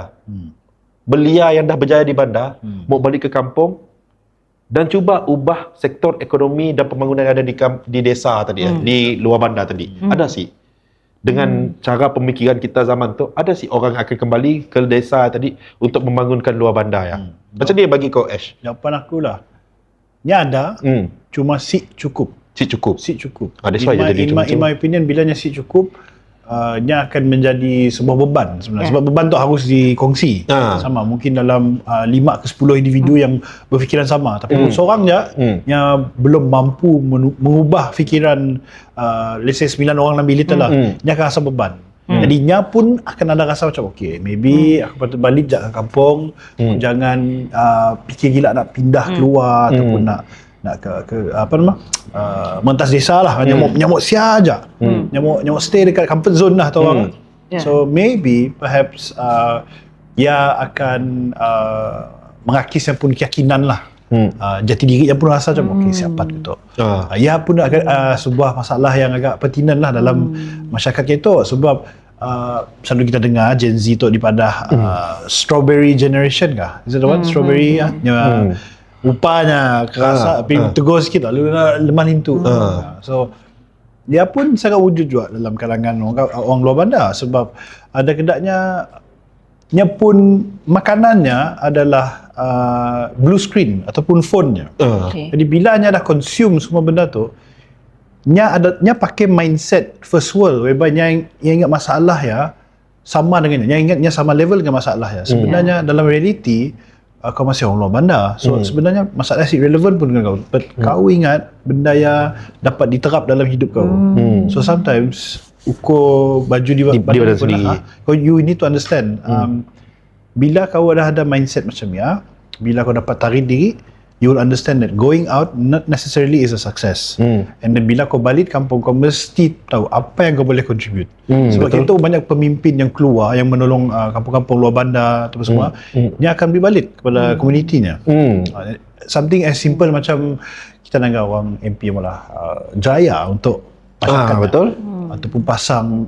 belia yang dah berjaya di bandar mau balik ke kampung dan cuba ubah sektor ekonomi dan pembangunan yang ada di desa tadi di luar bandar tadi. Ada sih. Dengan cara pemikiran kita zaman tu, ada sih orang yang akan kembali ke desa tadi untuk membangunkan luar bandar ya. Macam dia bagi kau Ash. Jawapan aku lah. Nya ada, cuma cukup. Cukup. Cukup. That's why In my opinion, bilanya cukup, nya akan menjadi sebuah beban sebenarnya. Sebab beban tu harus dikongsi. Sama, mungkin dalam 5 ke 10 individu yang berfikiran sama. Tapi seorang je yang belum mampu mengubah fikiran let's say 9 orang dalam bilik tu lah, nya akan rasa beban. Jadi nya pun akan ada rasa macam maybe aku patut balik je ke kampung. Jangan fikir gila nak pindah keluar ataupun nak ke mentas desa lah, nyamuk sia aja. Nyamuk stay dekat comfort zone lah tu orang. So maybe perhaps ia akan mengakis yang pun keyakinan lah. Jati diri yang pun rasa macam siapa tu. Ia pun akan sebuah masalah yang agak pertinan lah dalam masyarakat kita, sebab selalu kita dengar Gen Z tu daripada strawberry generation kah? Is it the one? Strawberry rupanya kerasa tapi tegur sikit lah, lemah lintu. So dia pun sangat wujud juga dalam kalangan orang luar bandar, sebab ada kedaknya nya pun makanannya adalah blue screen ataupun phone-nya. Jadi bila nya dah consume semua benda tu, nya pakai mindset first world, whereby nya ingat masalah ya sama dengan nya ingatnya sama level dengan masalah ya. Sebenarnya dalam reality kau masih orang luar bandar. So sebenarnya masalah si relevan pun dengan kau. But kau ingat benda yang dapat diterap dalam hidup kau. So sometimes ukur baju di badan sendiri. You need to understand. Bila kau dah ada mindset macam ya, bila kau dapat tarik diri, you will understand that going out not necessarily is a success. And then bila kau balik kampung, kau mesti tahu apa yang kau boleh contribute. Sebab kita banyak pemimpin yang keluar, yang menolong kampung-kampung luar bandar atau semua, dia akan balik kepada komunitinya. Something as simple macam kita nak orang MP malah jaya untuk pasangkan betul. Ataupun pasang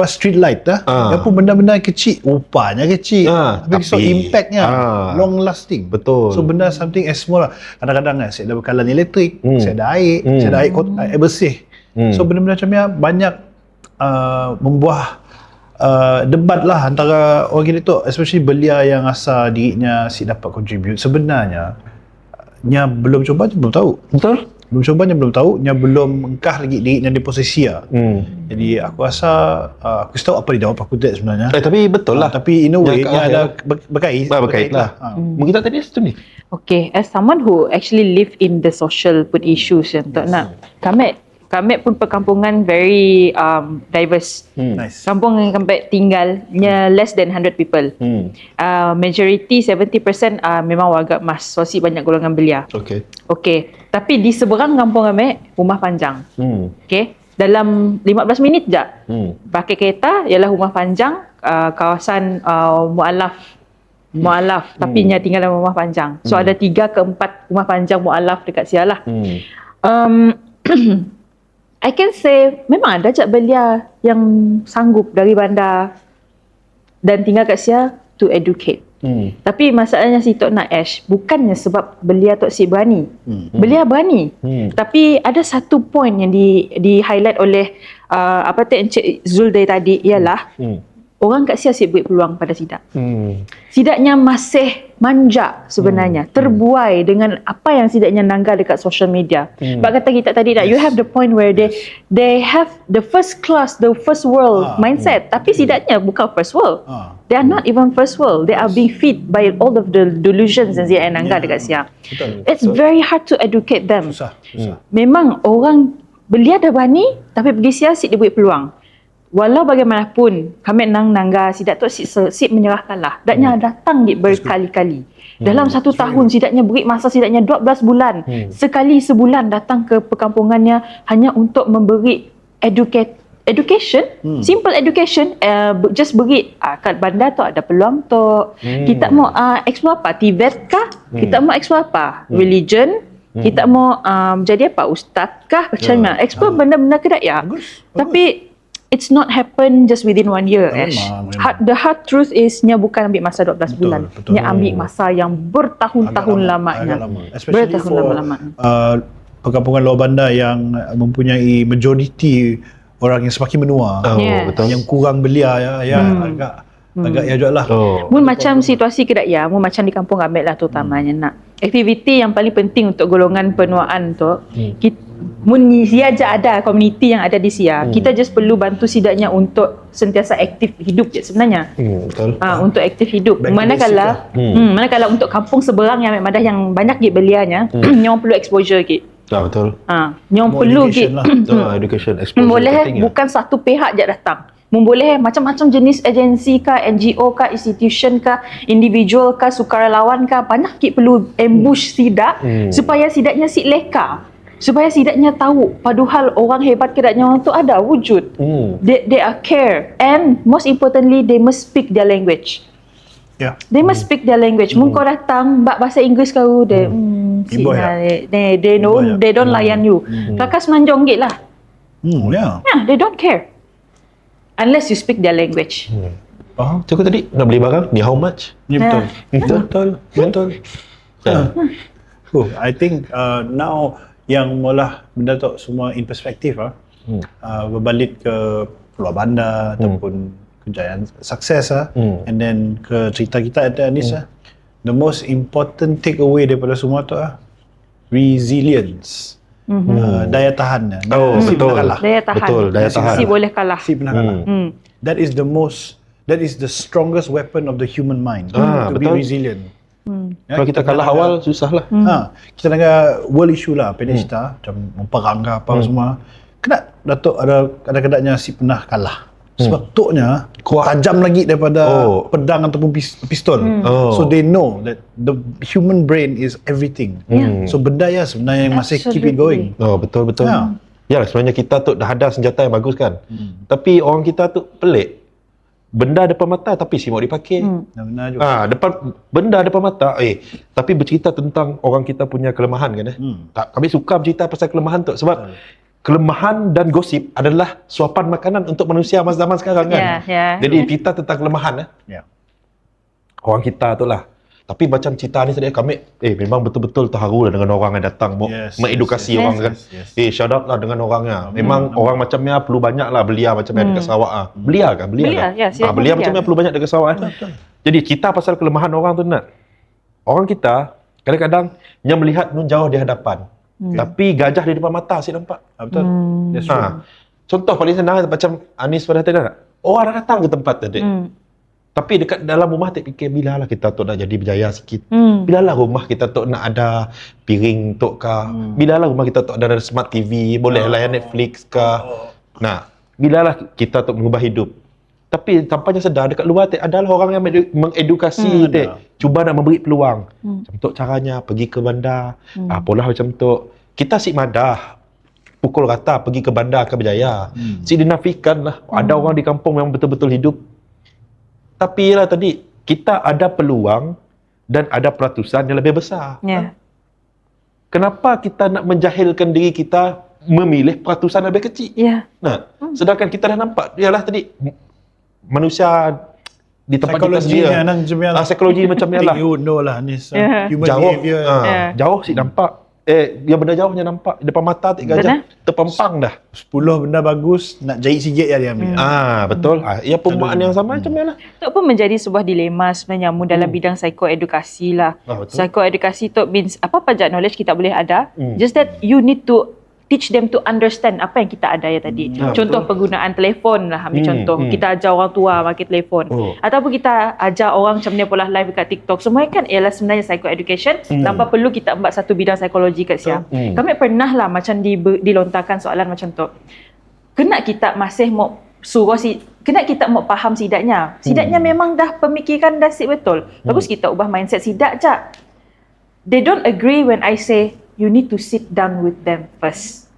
street light yang pun benda-benda kecil, rupanya kecil, tapi so impactnya long lasting. Betul. So benda something as small lah. Kadang-kadang saya ada bekalan elektrik, saya ada air, saya ada air bersih. So benda-benda macam ni banyak membuah debat lah antara orang kita tu, especially belia yang rasa dirinya dapat contribute. Sebenarnya nya belum cuba, belum tahu. Betul. Belum cobanya belum tahu, nya belum engkah lagi diri yang di posisi lah. Jadi aku rasa aku tahu apa dia jawab aku tak sebenarnya. Tapi betul lah. Tapi in a way Yang nya ke ada akhir berkait lah. Mungkin tak tadi situ ni. Okay, as someone who actually live in the social put issues yang tak nak, kami pun perkampungan very diverse. Nice. Kampung yang kami tinggalnya less than 100 people. Majority 70% memang warga emas. Sosi banyak golongan belia. Okay. Okay, tapi di seberang kampung kami rumah panjang. Okay, dalam 15 minit je pakai kereta ialah rumah panjang, kawasan mualaf tapi nya tinggal dalam rumah panjang. So ada 3 ke 4 rumah panjang mualaf dekat sialah. I can say memang ada je belia yang sanggup dari bandar dan tinggal kat sia to educate. Tapi masalahnya si Tok nak Ash bukannya sebab belia Tok si berani. Belia berani. Tapi ada satu point yang di highlight oleh apa tu Encik Zul dari tadi ialah orang kat sia asyik beri peluang pada Sidak. Sidaknya masih manja sebenarnya, terbuai dengan apa yang Sidaknya nanggal dekat social media. Bak kata kita tadi you have the point where they have the first class, the first world mindset. Tapi Sidaknya bukan first world. They are not even first world. They are being fed by all of the delusions yang Sidaknya nanggal dekat sia. It's very hard to educate them. Susah. Memang orang belia dah berani tapi pergi sia asyik dia beri peluang. Walau bagaimanapun kami nangga Sidak tu sip menyerahkan lah. Daknya datang berkali-kali. Dalam 1 tahun Sidaknya beri masa Sidaknya 12 bulan. Sekali sebulan datang ke perkampungannya hanya untuk memberi education, simple education, just beri kat bandar tu ada peluang tu. Kita mau explore apa? Tibet kah? Kita mau explore apa? Religion? Kita mau jadi apa? Ustaz kah? Macam mana? Explore benda-benda kedaya. Tapi it's not happen just within 1 year, Ash. The hard truth is nya bukan ambil masa 12 bulan. Nya ambil masa yang bertahun-tahun lamanya. Especially for perkampungan luar bandar yang mempunyai majoriti orang yang semakin menua. Betul. Yang kurang belia agak ya juga lah. Mun macam situasi kedaya, mun macam di kampung Amet lah terutamanya nak. Aktiviti yang paling penting untuk golongan penuaan tu, mun dia aja ada komuniti yang ada di sia, kita just perlu bantu Sidaknya untuk sentiasa aktif hidup je sebenarnya. Betul. Untuk aktif hidup. Manakala untuk kampung seberang yang Madah yang banyak git belianya, nyong perlu exposure git. Betul. Nyong perlu git. Betul, education exposure. Boleh bukan satu pihak je datang. Boleh macam-macam jenis agensi kah, NGO kah, institution kah, individual kah, sukarelawan kah, banyak kit perlu ambush Sidak supaya Sidaknya leka. Supaya Sidaknya tahu padahal orang hebat kedaknya orang tu ada wujud. They are care, and most importantly they must speak their language. They must speak their language. Mun kau datang bak bahasa Inggeris kau they they don't layan you. Kakas menanjong git lah. They don't care unless you speak their language. Cakap tadi nak beli barang ni how much? Betul. I think now yang mula benda tu semua in perspektif berbalik ke luar bandar ataupun kejayaan sukses and then ke cerita kita ada Anis the most important take away daripada semua tu resilience. Daya tahannya. Betul. Daya tahan. Betul, daya tahan. Si boleh kalah. Si pernah kalah. That is the strongest weapon of the human mind. To be resilient. Kalau kita kalah awal susah lah. Kita dengar world issue lah, Palestina macam memperang ke apa semua. Kena Datuk ada kadang-kadangnya si pernah kalah. Sebab toknya tajam lagi daripada pedang ataupun pistol. So they know that the human brain is everything. So benda ya sebenarnya yang masih keep it going. Betul. Ya sebenarnya kita tu dah ada senjata yang bagus kan. Tapi orang kita tu pelik. Benda depan mata tapi si mau dipakai. Benar juga. Benda depan mata tapi bercerita tentang orang kita punya kelemahan kan kami suka bercerita pasal kelemahan tu sebab kelemahan dan gosip adalah suapan makanan untuk manusia masa zaman sekarang kan. Jadi kita tentang kelemahan orang kita tu lah. Tapi macam cerita ni tadi kami memang betul-betul terharu lah dengan orang yang datang mengedukasi orang kan. Shout out lah dengan orangnya. Memang orang macam ni perlu banyak lah belia macam yang dekat Sarawak Belia kan? Belia macam yang perlu banyak dekat Sarawak Jadi cerita pasal kelemahan orang tu nak. Orang kita kadang-kadang yang melihat nun jauh di hadapan. Tapi gajah di depan mata asyik nampak. Betul. That's true. Contoh paling senang macam Anis pada tadi tak? Orang datang ke tempat tadi. Tapi dekat dalam rumah tak fikir bilalah kita tu nak jadi berjaya sikit. Bilalah rumah kita tu nak ada piring tok kah. Bilalah rumah kita tu ada smart TV, boleh layan Netflix kah. Nah, bilalah kita tu mengubah hidup. Tapi tampaknya sedar dekat luar adalah orang yang mengedukasi cuba nak memberi peluang. Macam tu caranya pergi ke bandar. Apalah macam tu. Kita asyik madah pukul rata pergi ke bandar akan berjaya. Si dinafikan lah ada orang di kampung yang betul-betul hidup. Tapi lah tadi kita ada peluang dan ada peratusan yang lebih besar. Kenapa kita nak menjahilkan diri kita memilih peratusan yang lebih kecil? Nah, sedangkan kita dah nampak ialah tadi manusia di tempat kita sendiri. Psikologi macam ni lah. You know lah ni human Jauh, behavior. jauh sih nampak. Yang benda jauhnya nampak depan mata tak gajah terpampang dah. 10 benda bagus nak jahit sikit ya dia ambil. Betul. Ya perumpamaan yang sama macam ni lah. Itu pun menjadi sebuah dilema sebenarnya dalam bidang psikoedukasi lah. Psikoedukasi tu means apa pajak knowledge kita boleh ada, just that you need to teach them to understand apa yang kita ada ya tadi. Contoh penggunaan telefon lah, ambil contoh. Kita ajar orang tua pakai telefon. Ataupun kita ajar orang macam ni pula live dekat TikTok. Semua kan ialah sebenarnya psychoeducation tanpa perlu kita ambil satu bidang psikologi kat siap. Kami pernah lah macam dilontarkan soalan macam tu. Kena kita masih mau suruh kena kita mau faham sidaknya. Sidaknya memang dah pemikiran dah betul. Bagus kita ubah mindset sidak je. They don't agree when I say you need to sit down with them first.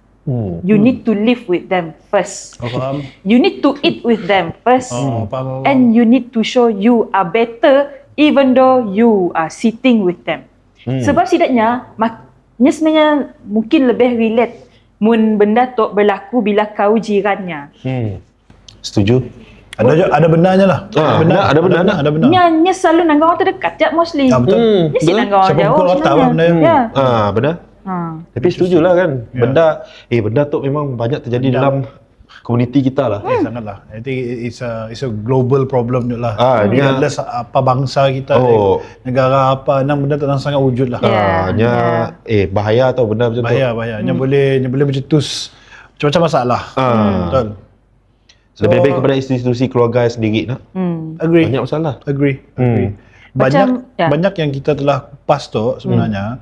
You need to live with them first. Faham? You need to eat with them first. Faham. And you need to show you are better even though you are sitting with them. Sebab setidaknya sebenarnya mungkin lebih relate mun benda tu berlaku bila kau jirannya. Setuju. Ada benarnya lah. Ada benar. Nya selalu nangga orang terdekat je mostly. Betul. Nya si nangga orang Siapa jauh pukul otak lah benda. Ya. Benar. Tapi setujulah kan. Benda tu memang banyak terjadi dalam komuniti kita lah. Sangatlah. I think it's a global problem je lah. Regardless apa bangsa kita, negara apa, nang benda tu sangat wujud lah. Bahaya tau benda macam tu. Bahaya. Nya boleh mencetus macam-macam masalah. Betul. Lebih-lebih kepada institusi keluarga sendiri nak. Agree. Banyak masalah. Agree. Banyak yang kita telah kupas tu sebenarnya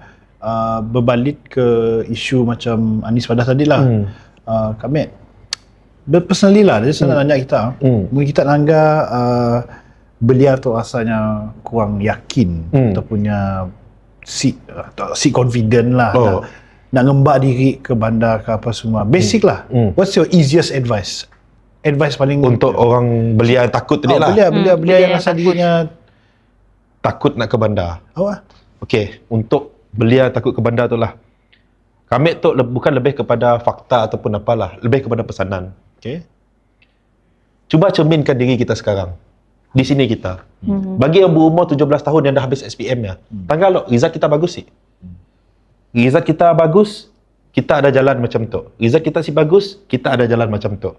berbalik ke isu macam Anis Fadah tadi lah. Kami personally lah, dia senang nanya kita. Mungkin kita nangga belia tu rasanya kurang yakin ataupun si confident lah. Nak ngembak diri ke bandar ke apa semua. Basic lah. What's your easiest advice? Advice paling untuk orang belia yang takut tadi lah. Belia yang rasa dirinya takut nak ke bandar. Okey, untuk belia takut ke bandar tu lah. Kami tu bukan lebih kepada fakta ataupun apalah, lebih kepada pesanan. Okey. Cuba cerminkan diri kita sekarang. Di sini kita. Bagi yang berumur 17 tahun yang dah habis SPM-nya, tanggal result kita bagus sih. Result kita bagus, kita ada jalan macam tu. Result kita si bagus, kita ada jalan macam tu.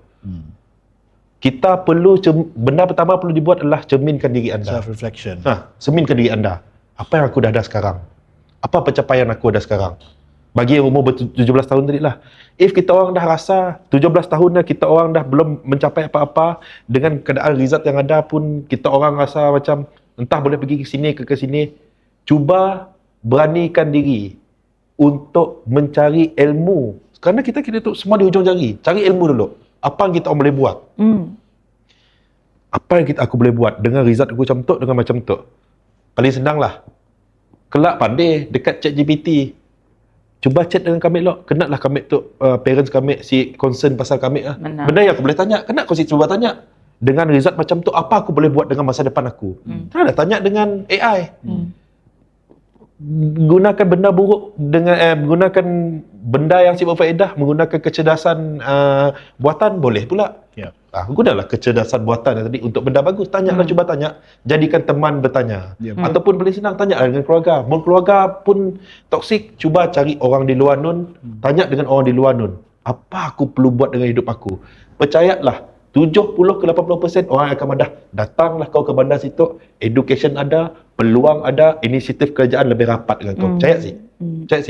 Kita perlu, benda pertama perlu dibuat adalah cerminkan diri anda. Self-reflection. Cerminkan diri anda. Apa yang aku dah ada sekarang? Apa pencapaian aku ada sekarang? Bagi yang umur 17 tahun tadi lah. If kita orang dah rasa 17 tahun dah kita orang dah belum mencapai apa-apa, dengan keadaan result yang ada pun kita orang rasa macam entah boleh pergi ke sini ke sini, cuba beranikan diri untuk mencari ilmu. Kerana kita tu semua di hujung jari. Cari ilmu dulu. Apa yang kita orang boleh buat? Apa yang aku boleh buat dengan result aku macam tu, dengan macam tu. Paling senang lah. Kelak pandai dekat ChatGPT. Cuba chat dengan kami lah. Kenaklah kami tu, parents kami si concern pasal kami lah. Benda yang aku boleh tanya. Kenak kau si cuba tanya. Dengan result macam tu, apa aku boleh buat dengan masa depan aku? Tak ada tanya dengan AI. Gunakan benda buruk dengan menggunakan benda yang sifat faedah, menggunakan kecerdasan buatan boleh pula. Gunalah kecerdasan buatan tadi untuk benda bagus. Tanyalah, cuba tanya. Jadikan teman bertanya. Ataupun paling senang tanya dengan keluarga. Mun keluarga pun toksik, cuba cari orang di luar nun, tanya dengan orang di luar nun. Apa aku perlu buat dengan hidup aku? Percayalah, 70 ke 80% orang akan madah. Datanglah kau ke bandar situ, education ada, peluang ada, inisiatif kerajaan lebih rapat dengan kau. Percaya sih.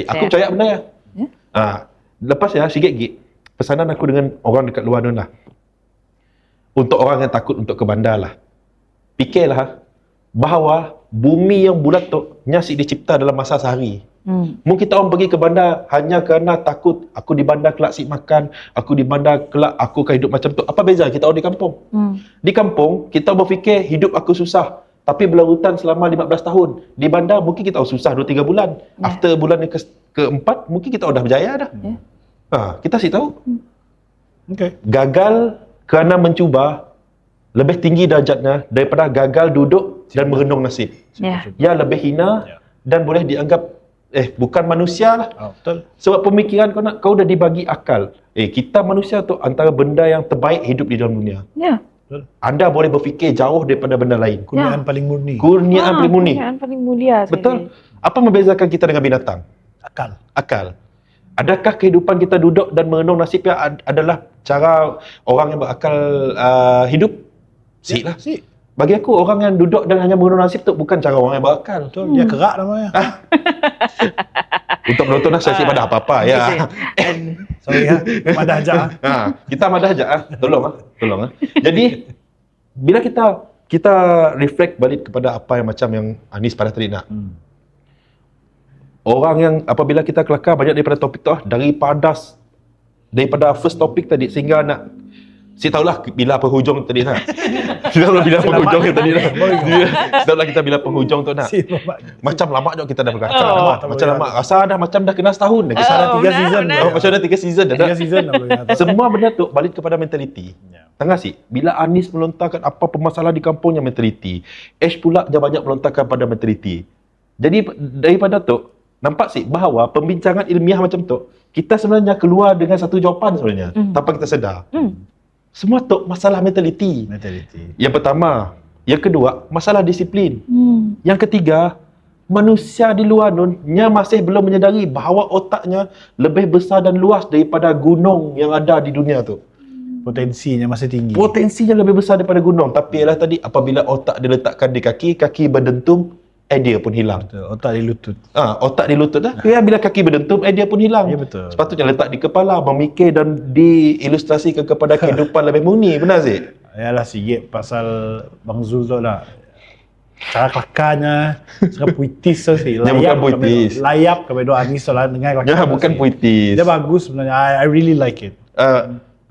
Aku percaya benda ya. Lepas ya, sikit gig. Pesanan aku dengan orang dekat luar tu lah. Untuk orang yang takut untuk ke bandar lah. Fikirlah bahawa bumi yang bulat tu nyasik dicipta dalam masa sehari. Mungkin kita orang pergi ke bandar hanya kerana takut aku di bandar kelak sip makan, aku di bandar kelak aku akan hidup macam tu. Apa beza kita orang di kampung? Di kampung kita berfikir hidup aku susah, tapi berlarutan selama 15 tahun. Di bandar mungkin kita orang susah 2-3 bulan. After bulan yang keempat mungkin kita orang dah berjaya dah. Kita sih tahu. Okay. Gagal kerana mencuba lebih tinggi darjatnya daripada gagal duduk dan merenung nasib. Ya lebih hina dan boleh dianggap bukan manusia lah. Betul. Sebab pemikiran kau dah dibagi akal. Kita manusia tu antara benda yang terbaik hidup di dalam dunia. Betul. Anda boleh berfikir jauh daripada benda lain. Kurniaan paling murni. Kurniaan paling murni. Kurniaan paling mulia sekali. Betul. Apa membezakan kita dengan binatang? Akal. Adakah kehidupan kita duduk dan merenung nasib yang adalah cara orang yang berakal hidup? Sik lah. Bagi aku, orang yang duduk dan hanya merenung nasib tu bukan cara orang yang berakal. Betul. Dia kerak namanya. Untuk menonton saya sih pada apa-apa ya. Sorry madah aja. Kita madah aja tolong. Jadi bila kita reflect balik kepada apa yang macam yang Anis pada tadi nak. Orang yang apabila kita kelakar banyak daripada topik tu daripada first topik tadi sehingga nak tahulah bila penghujung tadi nak. Tahulah bila penghujung tadi nak. Tahulah kita bila penghujung tu nak. Macam lama jauh kita dah berkacau. Macam lama. Rasa dah macam dah kena setahun dah. Kisah dah 3 season. Macam dah 3 season dah. 3 season dah. Semua benda tu balik kepada mentaliti. Tengah sih, bila Anis melontarkan apa permasalahan di kampungnya mentaliti. Ash pula dia banyak melontarkan pada mentaliti. Jadi daripada tu nampak sih bahawa pembincangan ilmiah macam tu kita sebenarnya keluar dengan satu jawapan sebenarnya tanpa kita sedar. Semua tu masalah mentaliti. Yang pertama, yang kedua masalah disiplin. Yang ketiga, manusia di luar nya masih belum menyedari bahawa otaknya lebih besar dan luas daripada gunung yang ada di dunia tu. Potensinya masih tinggi. Potensinya lebih besar daripada gunung, tapi ialah tadi apabila otak diletakkan di kaki berdentum, idea pun hilang. Betul. Otak di lutut. Otak di lutut dah. Bila kaki berdentum, idea pun hilang. Ya, betul. Sepatutnya letak di kepala, memikir dan diilustrasikan kepada kehidupan lebih murni. Benar Zik? Yalah sikit pasal Bang Zul tu lah. Cara kelakarnya, cara puitis tu sih. Dia bukan puitis. Layap kepada Anis tu lah dengan kelakar. Ya, bukan puitis. Dia bagus sebenarnya. I really like it.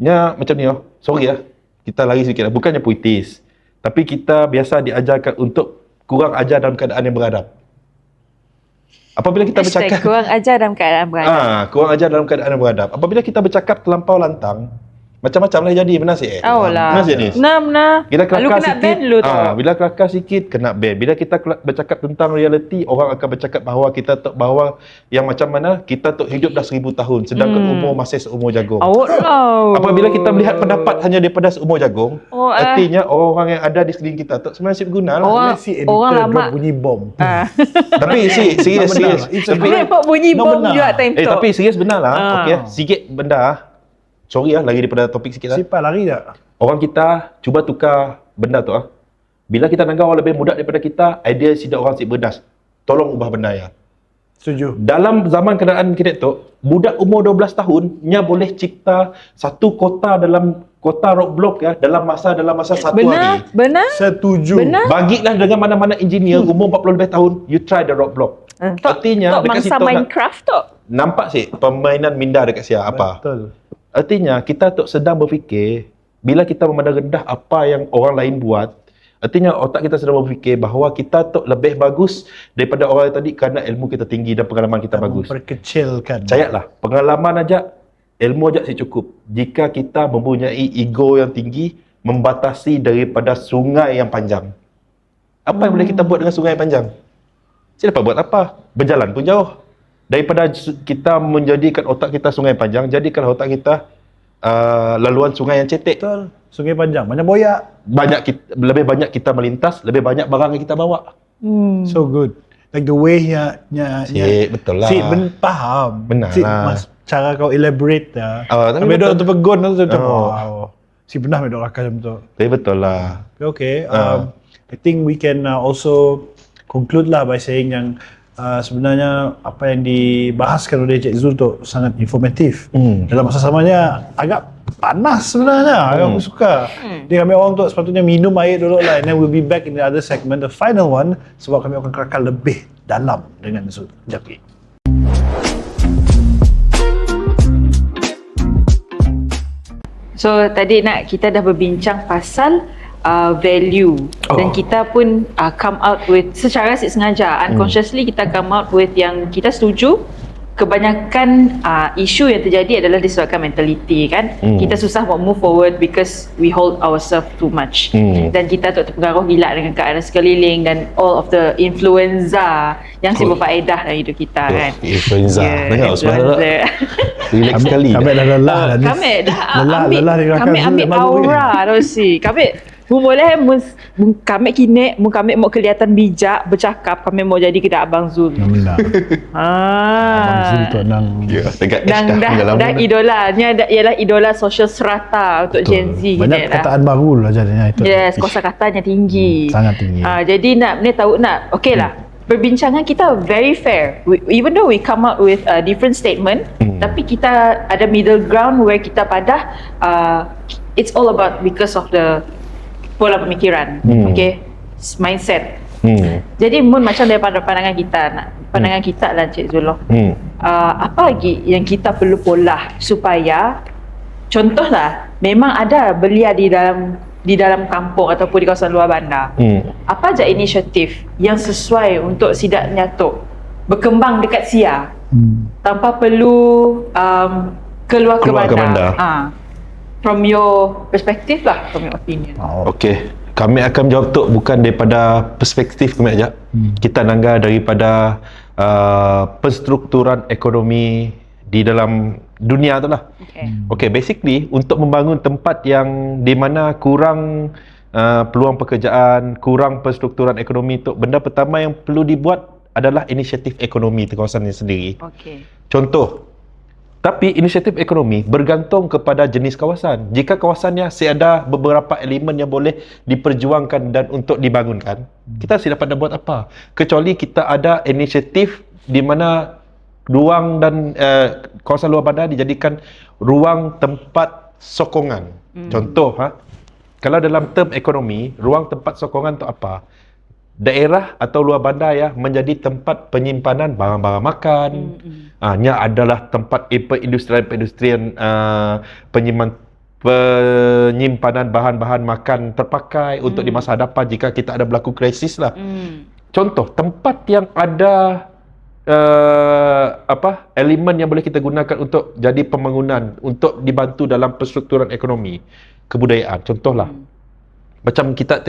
Macam ni sorry lah. Kita lari sikit lah. Bukannya puitis. Tapi kita biasa diajarkan untuk kurang ajar dalam keadaan yang beradab. Apabila kita bercakap kurang ajar dalam keadaan beradab. Kurang ajar dalam keadaan yang beradab. Apabila kita bercakap terlampau lantang, macam-macam lah jadi. Benar sih? Benar sih, Nis? Benar. Bila kelakar kena sikit, ban dulu tu. Bila kelakar sikit, kena ban. Bila kita bercakap tentang realiti, orang akan bercakap bahawa yang macam mana kita tu hidup dah 1000 tahun, sedangkan umur masih seumur jagung. Apabila kita melihat pendapat hanya daripada seumur jagung, artinya orang yang ada di sekeliling kita tu sebenarnya berguna lah. Orang lama bunyi bom. Tapi serius. Tapi nampak bunyi bom juga time tu. Tapi serius benar lah. Okey, sikit benda. Sorry lah, lari daripada topik sikit lah. Siapa lari tak? Orang kita cuba tukar benda tu. Bila kita nanggap orang lebih muda daripada kita, idea sidak orang si berdas. Tolong ubah benda ya. Setuju. Dalam zaman keadaan kita tu, budak umur 12 tahun nya boleh cipta satu kota dalam kota roadblock ya dalam masa satu hari. Benar. Setuju. Benar. Bagilah dengan mana-mana engineer umur 40 lebih tahun, you try the roadblock. Artinya dekat situ Minecraft tu. nampak sih permainan minda dekat siapa. Betul. Artinya kita tu sedang berfikir bila kita memandang rendah apa yang orang lain buat, artinya otak kita sedang berfikir bahawa kita tu lebih bagus daripada orang tadi kerana ilmu kita tinggi dan pengalaman kita bagus. Perkecilkan. Percayalah, pengalaman aja, ilmu aja sih cukup. Jika kita mempunyai ego yang tinggi, membatasi daripada sungai yang panjang. Apa yang boleh kita buat dengan sungai yang panjang? Saya dapat buat apa? Berjalan pun jauh. Daripada kita menjadikan otak kita sungai panjang, jadikan otak kita laluan sungai yang cetek. Betul. Sungai panjang, banyak boyak. Lebih banyak kita melintas, lebih banyak barang yang kita bawa. So good. Like the way betul lah. Faham. Benar lah. Cara kau elaborate dah. Tapi betul tu pegon tu wow. Si benar medok rakam macam tu. Tapi betul lah. Okay. I think we can also conclude lah by saying yang sebenarnya apa yang dibahaskan oleh Cik Zul tu sangat informatif. Dalam masa samanya agak panas sebenarnya. Agak aku suka. Jadi kami orang tu sepatutnya minum air dulu lah. And then we'll be back in the other segment, the final one, sebab kami akan kekal lebih dalam dengan Zul. Sekejap lagi. So tadi kita dah berbincang pasal value dan kita pun come out with secara sengaja, unconsciously kita come out with yang kita setuju. Kebanyakan isu yang terjadi adalah disebabkan mentality kan. Kita susah buat move forward because we hold ourselves too much. Dan kita tu terpengaruh gila dengan keadaan sekeliling dan all of the influenza yang si berfaedah dalam hidup kita kan. Influenza. Dengar Influenza. Relax sekali. Kami dah lelah dah ni. Kami dah lelah dengan kami ambil aura tu si. Kami boleh kami kini kami mau kelihatan bijak bercakap, kami mau jadi kedak Abang Zul. Alhamdulillah. Abang Zul tu nang dah idolanya ialah idola sosial serata untuk Gen Z. Banyak perkataan baru lah jadinya itu. Yes, kosakatanya tinggi. Sangat tinggi. Jadi okey lah. Perbincangan kita very fair. Even though we come out with a different statement, tapi kita ada middle ground where kita it's all about because of the pola pemikiran, okay, mindset. Jadi macam daripada pandangan kita lah Cik Zuloh. Apa lagi yang kita perlu pola supaya, contohlah, memang ada belia di dalam kampung ataupun di kawasan luar bandar. Apa aja inisiatif yang sesuai untuk sidaknya tu berkembang dekat Sia tanpa perlu keluar ke bandar. From your perspective lah, from your opinion. Okey, kami akan jawab tu bukan daripada perspektif kami aja. Kita nangga daripada penstrukturan ekonomi di dalam dunia tu lah. Okay, basically untuk membangun tempat yang di mana kurang peluang pekerjaan, kurang penstrukturan ekonomi tu, benda pertama yang perlu dibuat adalah inisiatif ekonomi di kawasan ini sendiri. Contoh, tapi inisiatif ekonomi bergantung kepada jenis kawasan. Jika kawasannya ada beberapa elemen yang boleh diperjuangkan dan untuk dibangunkan, kita tidak dapat buat apa. Kecuali kita ada inisiatif di mana ruang dan kawasan luar bandar dijadikan ruang tempat sokongan. Contoh, kalau dalam term ekonomi, ruang tempat sokongan itu apa? Daerah atau luar bandar ya menjadi tempat penyimpanan barang-barang makan. Nya adalah tempat perindustrian penyimpanan bahan-bahan makan terpakai untuk di masa hadapan jika kita ada berlaku krisis lah. Contoh, tempat yang ada elemen yang boleh kita gunakan untuk jadi pembangunan, untuk dibantu dalam penstrukturan ekonomi, kebudayaan. Contohlah, macam kita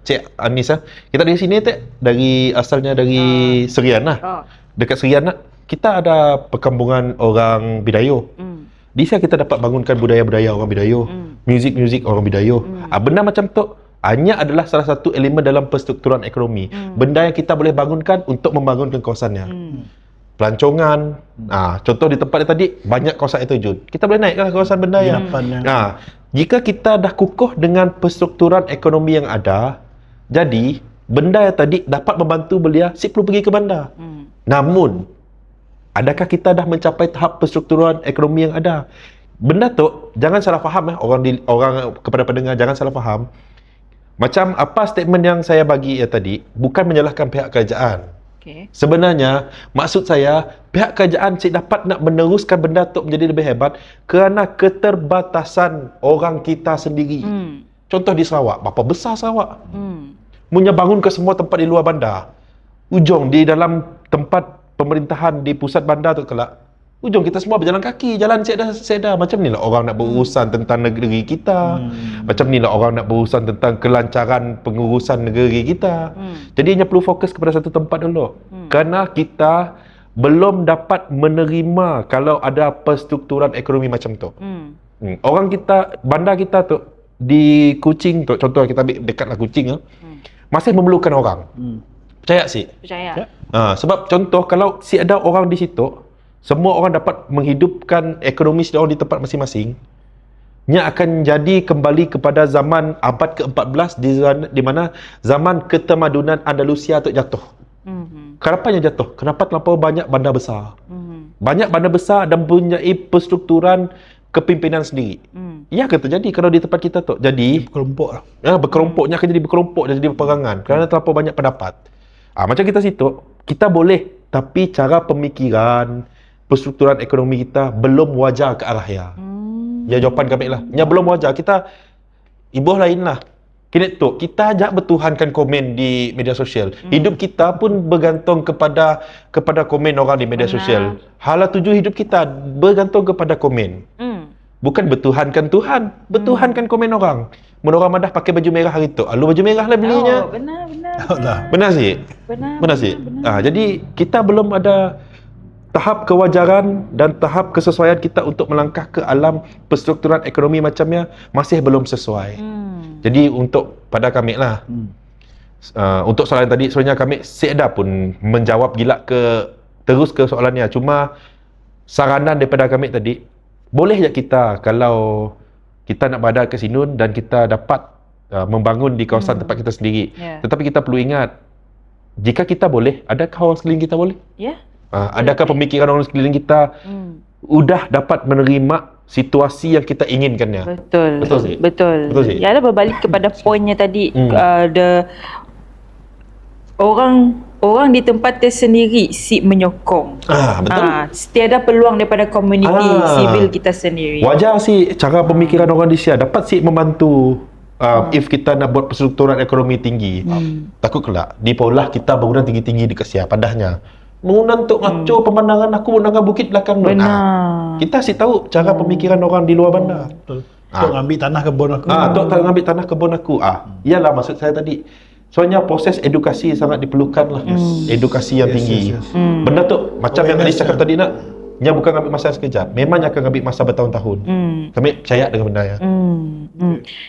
Cik Anis kita dari sini asalnya dari Serian lah. Dekat Serian lah, kita ada perkampungan orang Bidayo. Di sana kita dapat bangunkan budaya-budaya orang Bidayo, muzik-muzik orang Bidayo. Benda macam tu hanya adalah salah satu elemen dalam penstrukturan ekonomi. Benda yang kita boleh bangunkan untuk membangunkan kawasannya. Pelancongan, contoh di tempat tadi banyak kawasan itu Jun. Kita boleh naikkan kawasan benda yang jika kita dah kukuh dengan penstrukturan ekonomi yang ada, jadi benda yang tadi dapat membantu belia si perlu pergi ke bandar. Namun, adakah kita dah mencapai tahap penstrukturan ekonomi yang ada? Benda tu jangan salah faham orang kepada pendengar, jangan salah faham. Macam apa statement yang saya bagi tadi, bukan menyalahkan pihak kerajaan. Sebenarnya maksud saya pihak kerajaan dapat nak meneruskan benda tu menjadi lebih hebat kerana keterbatasan orang kita sendiri. Contoh di Sarawak, berapa besar Sarawak? Punya bangun ke semua tempat di luar bandar. Ujung di dalam tempat pemerintahan di pusat bandar tu kelak, ujung kita semua berjalan kaki, jalan sedah. Macam ni lah orang nak berurusan tentang negeri kita. Macam ni lah orang nak berurusan tentang kelancaran pengurusan negeri kita. Jadi hanya perlu fokus kepada satu tempat dulu. Kerana kita belum dapat menerima kalau ada penstrukturan ekonomi macam tu. Orang kita, bandar kita tu di Kuching tu, contoh kita ambil dekatlah Kuching masih memerlukan orang. Percaya sih? Percaya. Sebab contoh kalau ada orang di situ, semua orang dapat menghidupkan ekonomi seorang di tempat masing-masing, nya akan jadi kembali kepada zaman abad ke-14 di mana zaman ketamadunan Andalusia tu jatuh. Kenapanya jatuh? Kenapa terlampau banyak bandar besar? Banyak bandar besar dan mempunyai perstrukturan kepimpinan sendiri. Ya ke terjadi kalau di tempat kita tu. Jadi Kelompok lah. berkelompoknya akan jadi berkelompok dan jadi peperangan kerana terlampau banyak pendapat. Macam kita situ, kita boleh, tapi cara pemikiran, perstrukturan ekonomi kita belum wajar ke arah ya. Ya jawapan kami lah. Yang belum wajar kita ibuh lain lah. Kini tu kita ajak bertuhankan komen di media sosial. Hidup kita pun bergantung kepada komen orang di media sosial. Hala tuju hidup kita bergantung kepada komen. Bukan bertuhankan Tuhan, bertuhankan komen orang. Mun orang madah pakai baju merah hari tu, lu baju merah lah belinya. Benar. Benar sih? Benar sih? Jadi kita belum ada tahap kewajaran dan tahap kesesuaian kita untuk melangkah ke alam perstrukturan ekonomi macamnya masih belum sesuai. Jadi untuk pada kami lah, untuk soalan tadi sebenarnya kami seeda pun menjawab terus ke soalannya. Cuma saranan daripada kami tadi, boleh je kita kalau kita nak berada ke Sinun dan kita dapat membangun di kawasan tempat kita sendiri. Tetapi kita perlu ingat, jika kita boleh, adakah orang sekeliling kita boleh? Adakah pemikiran orang sekeliling kita udah dapat menerima situasi yang kita inginkannya? Betul. sih? Ya, berbalik kepada poinnya tadi, orang di tempat tersendiri si menyokong. Betul. Tiada peluang daripada komuniti sivil kita sendiri. Wajar sih cara pemikiran orang di Sia dapat sih membantu if kita nak buat perstrukturan ekonomi tinggi. Takut kelak di Paulah kita bangunan tinggi-tinggi di Sia padahnya bangunan untuk ngaco pemandangan aku pemandangan bukit belakang. Kita sih tahu cara pemikiran orang di luar bandar. Betul. Tok ambil tanah kebun aku. Tok tak ambil tanah kebun aku. Iyalah maksud saya tadi. Soalnya proses edukasi sangat diperlukan lah. Edukasi yang tinggi. Benda tu macam yang Alice cakap tadi nak, yang bukan ambil masa sekejap. Memang akan ambil masa bertahun-tahun. Kami percaya dengan benda ya.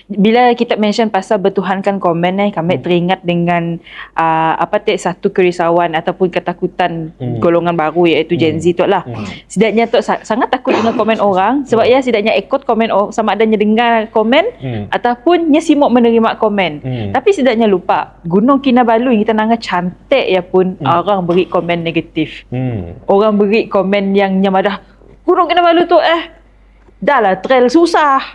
Bila kita mention pasal bertuhankan komen kami teringat dengan satu kerisauan ataupun ketakutan golongan baru iaitu Gen Z tu lah. Setidaknya tu sangat takut dengan komen orang sebab setidaknya ikut komen orang, sama adanya dengar komen ataupun simuk menerima komen. Tapi setidaknya lupa Gunung Kinabalu yang kita nanga cantik ya pun orang beri komen negatif. Orang beri komen yang madah Gunung Kinabalu tu dah lah trail susah.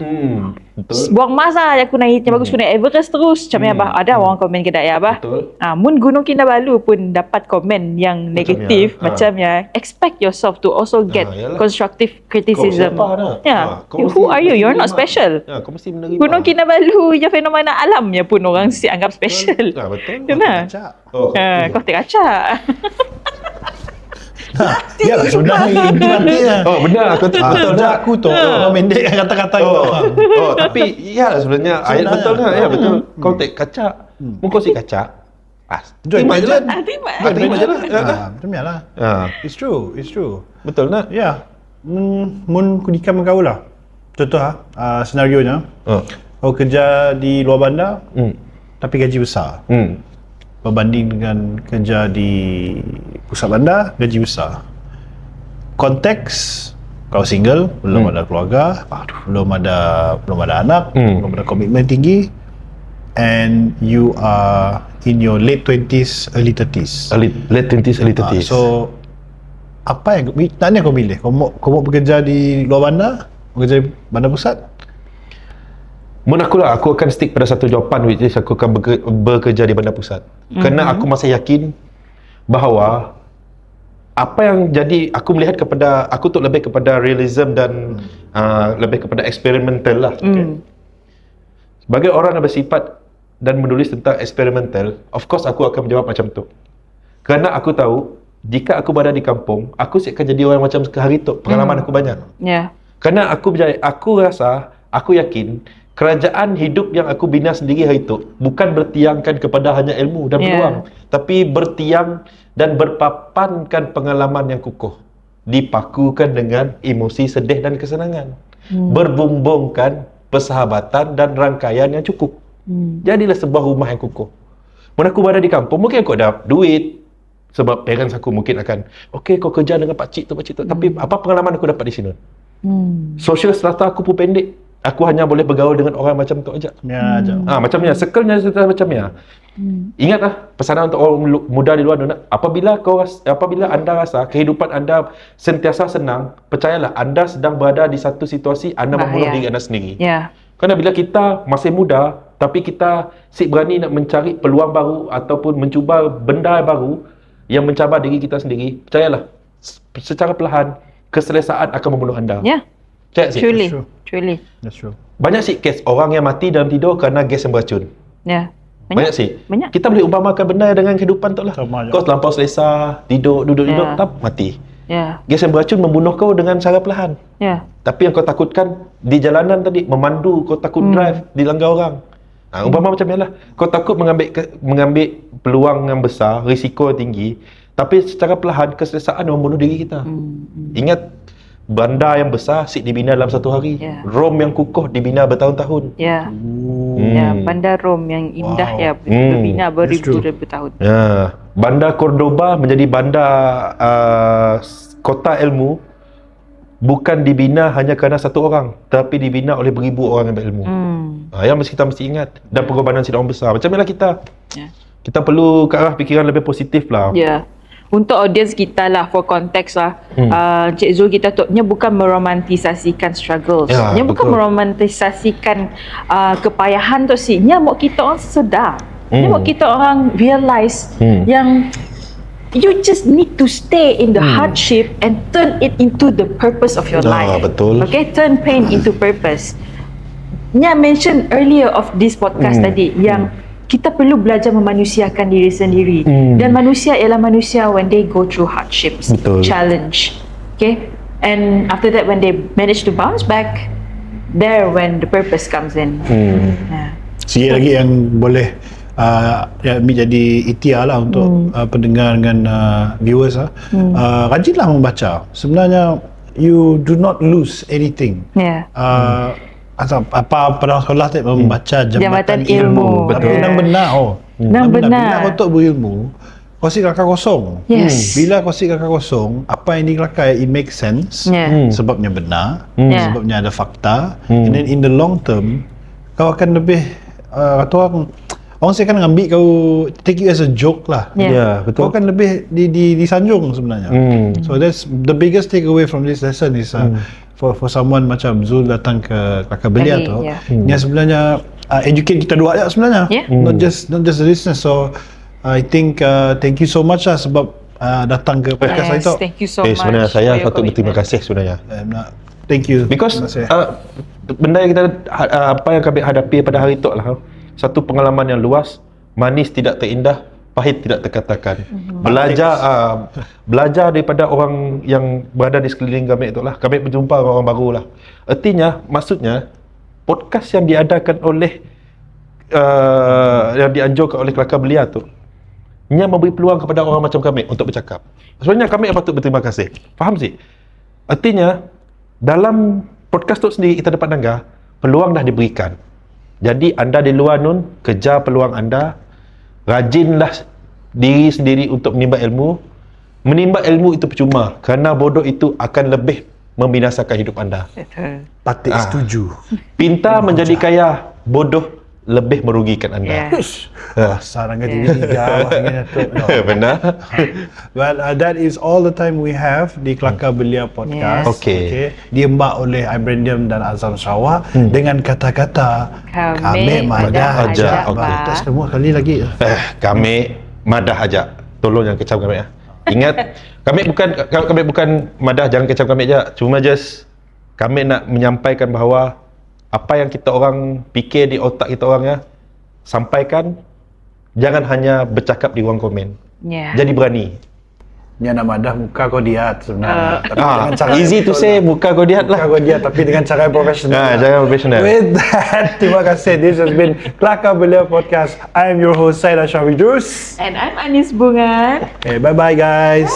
Betul. Buang masa aku naiknya bagus aku naik Everest terus. Macam ada orang komen ke ya bah. Betul. Mun Gunung Kinabalu pun dapat komen yang negatif macamnya. Expect yourself to also get constructive criticism. Who are you? You're not special. Kau mesti menerima. Gunung Kinabalu je fenomena alamnya pun orang anggap special. Betul. Kenapa? Kau terkacak. Ya lah sebenarnya inti matinya. Benar aku tu betul dah. Aku tu mendekkan kata-kata tapi iyalah sebenarnya ayat betul kan? Ya betul. Kau tak kacak. Kau si kacak. Terima je lah. Terima je lah. Macam ni lah. It's true. Betul nak? Ya. Mun kudikam kau lah. Contoh senarionya. Kau kerja di luar bandar tapi gaji besar. Berbanding dengan kerja di pusat bandar, gaji besar. Konteks kau single, belum ada keluarga, belum ada anak, belum ada komitmen tinggi, and you are in your late 20s, early 30s. Late 20s, early 30s. So apa yang tanya kau pilih? Kau mau bekerja di luar bandar, bekerja di bandar pusat? Aku akan stick pada satu jawapan, which is aku akan bekerja di bandar pusat. Kerana aku masih yakin bahawa apa yang jadi, aku melihat kepada, aku tu lebih kepada realism dan lebih kepada experimental lah. Sebagai orang yang bersifat dan menulis tentang experimental, of course aku akan menjawab macam tu. Kerana aku tahu, jika aku berada di kampung, aku akan jadi orang macam hari tu. Pengalaman aku banyak. Kerana aku rasa, aku yakin kerajaan hidup yang aku bina sendiri hari itu bukan bertiangkan kepada hanya ilmu dan peluang, tapi bertiang dan berpapankan pengalaman yang kukuh, dipakukan dengan emosi sedih dan kesenangan, berbumbungkan persahabatan dan rangkaian yang cukup. Jadilah sebuah rumah yang kukuh. Bila aku berada di kampung, mungkin aku ada duit sebab parents aku mungkin akan kau kerja dengan pakcik tu, tapi apa pengalaman aku dapat di sini? Social strata aku pun pendek. Aku hanya boleh bergaul dengan orang macam tu aja. Ya, aja. Macamnya, circle-nya sudah macamnya. Ingatlah pesanan untuk orang muda di luar sana. Apabila anda rasa kehidupan anda sentiasa senang, percayalah anda sedang berada di satu situasi anda membunuh diri anda sendiri. Kerana bila kita masih muda, tapi kita berani nak mencari peluang baru ataupun mencuba benda baru yang mencabar diri kita sendiri, percayalah, secara perlahan keselesaan akan membunuh anda. Percaya sih? Truly. That's true. Banyak sih kes orang yang mati dalam tidur kerana gas yang beracun. Banyak sih. Kita boleh umpamakan benda dengan kehidupan tu lah. Kau terlampau selesa, duduk, tak mati. Gas yang beracun membunuh kau dengan cara perlahan. Tapi yang kau takutkan di jalanan tadi, memandu, kau takut drive, dilanggar orang. Umpama macam ni lah. Kau takut mengambil peluang yang besar, risiko yang tinggi, tapi secara perlahan keselesaan membunuh diri kita. Ingat, bandar yang besar dibina dalam satu hari. Rom yang kukuh dibina bertahun-tahun. Bandar Rom yang indah berbina beribu-ribu tahun. Bandar Cordoba menjadi bandar kota ilmu, bukan dibina hanya kerana satu orang, tapi dibina oleh beribu orang yang berilmu. Yang kita mesti ingat. Dan pengorbanan orang besar. Macam mana kita? Kita perlu ke arah fikiran lebih positif lah. Untuk audience kita lah, for konteks lah, Cik Zul kita tu bukan meromantisasikan struggles, bukan meromantisasikan kepayahan tu sih, mau kita orang sedar, mau kita orang realize yang you just need to stay in the hardship and turn it into the purpose of your life. Okay, turn pain into purpose. Nya mention earlier of this podcast tadi yang kita perlu belajar memanusiakan diri sendiri. Dan manusia ialah manusia when they go through hardships, challenge. Okay? And after that, when they manage to bounce back, there when the purpose comes in. Sikit lagi yang boleh jadi ikhtiar lah untuk pendengar dengan viewers rajinlah membaca. Sebenarnya you do not lose anything. Apa pada sekolah tak membaca jambatan ilmu. Tapi yang benar bila kau tak berilmu, kau si kelakar kosong. Bila kau si kelakar kosong, apa yang dikelakar it makes sense, sebabnya benar, sebabnya ada fakta, and then in the long term kau akan lebih kata orang saya kan ambil kau, take it as a joke lah. Kau akan lebih disanjung sebenarnya. So that's the biggest takeaway from this lesson is for someone macam Zul datang ke Kelakar Belia tu, yang sebenarnya educate kita dua aja sebenarnya, not just the listeners. So I think thank you so much lah sebab datang ke podcast saya tu. Thank you so much. Sebenarnya saya patut berterima kasih sebenarnya. Thank you. Because benda yang kita apa yang kami hadapi pada hari tu lah, satu pengalaman yang luas, manis tidak terindah, pahit tidak terkatakan. Belajar daripada orang yang berada di sekeliling kami itulah. Kami berjumpa orang baru lah. Artinya, maksudnya podcast yang diadakan oleh yang dianjurkan oleh Kelakar Belia tu yang memberi peluang kepada orang macam kami untuk bercakap. Sebenarnya kami yang patut berterima kasih. Faham sih? Artinya, dalam podcast tu sendiri kita dapat dengar peluang dah diberikan. Jadi anda di luar nun, kejar peluang anda, rajinlah diri sendiri untuk menimba ilmu. Menimba ilmu itu percuma, kerana bodoh itu akan lebih membinasakan hidup anda. Patik setuju. Pintar menjadi kaya, bodoh lebih merugikan anda. Sarang ke TV3 Benar. Well, that is all the time we have di Kelakar Belia Podcast. Okay. Diembak oleh Ibrandium dan Azam Sarawak dengan kata-kata kami madah ajak. Kita semua kali lagi. Kami madah ajak. Tolong jangan kecam kami. Ingat, kami bukan madah, jangan kecam kami aja. Cuma just kami nak menyampaikan bahawa apa yang kita orang fikir di otak kita orang sampaikan, jangan hanya bercakap di ruang komen. Jadi berani. Ni nak madah muka kau diat sebenarnya. Tapi dengan cara easy to say muka kau diat lah. Muka kau diat tapi dengan cara yang profesional. Cara profesional. With that, terima kasih. This has been Kelakar Belia Podcast. I am your host Syed Ashraf Idrus. And I'm Anis Bungan. Okay, bye-bye guys.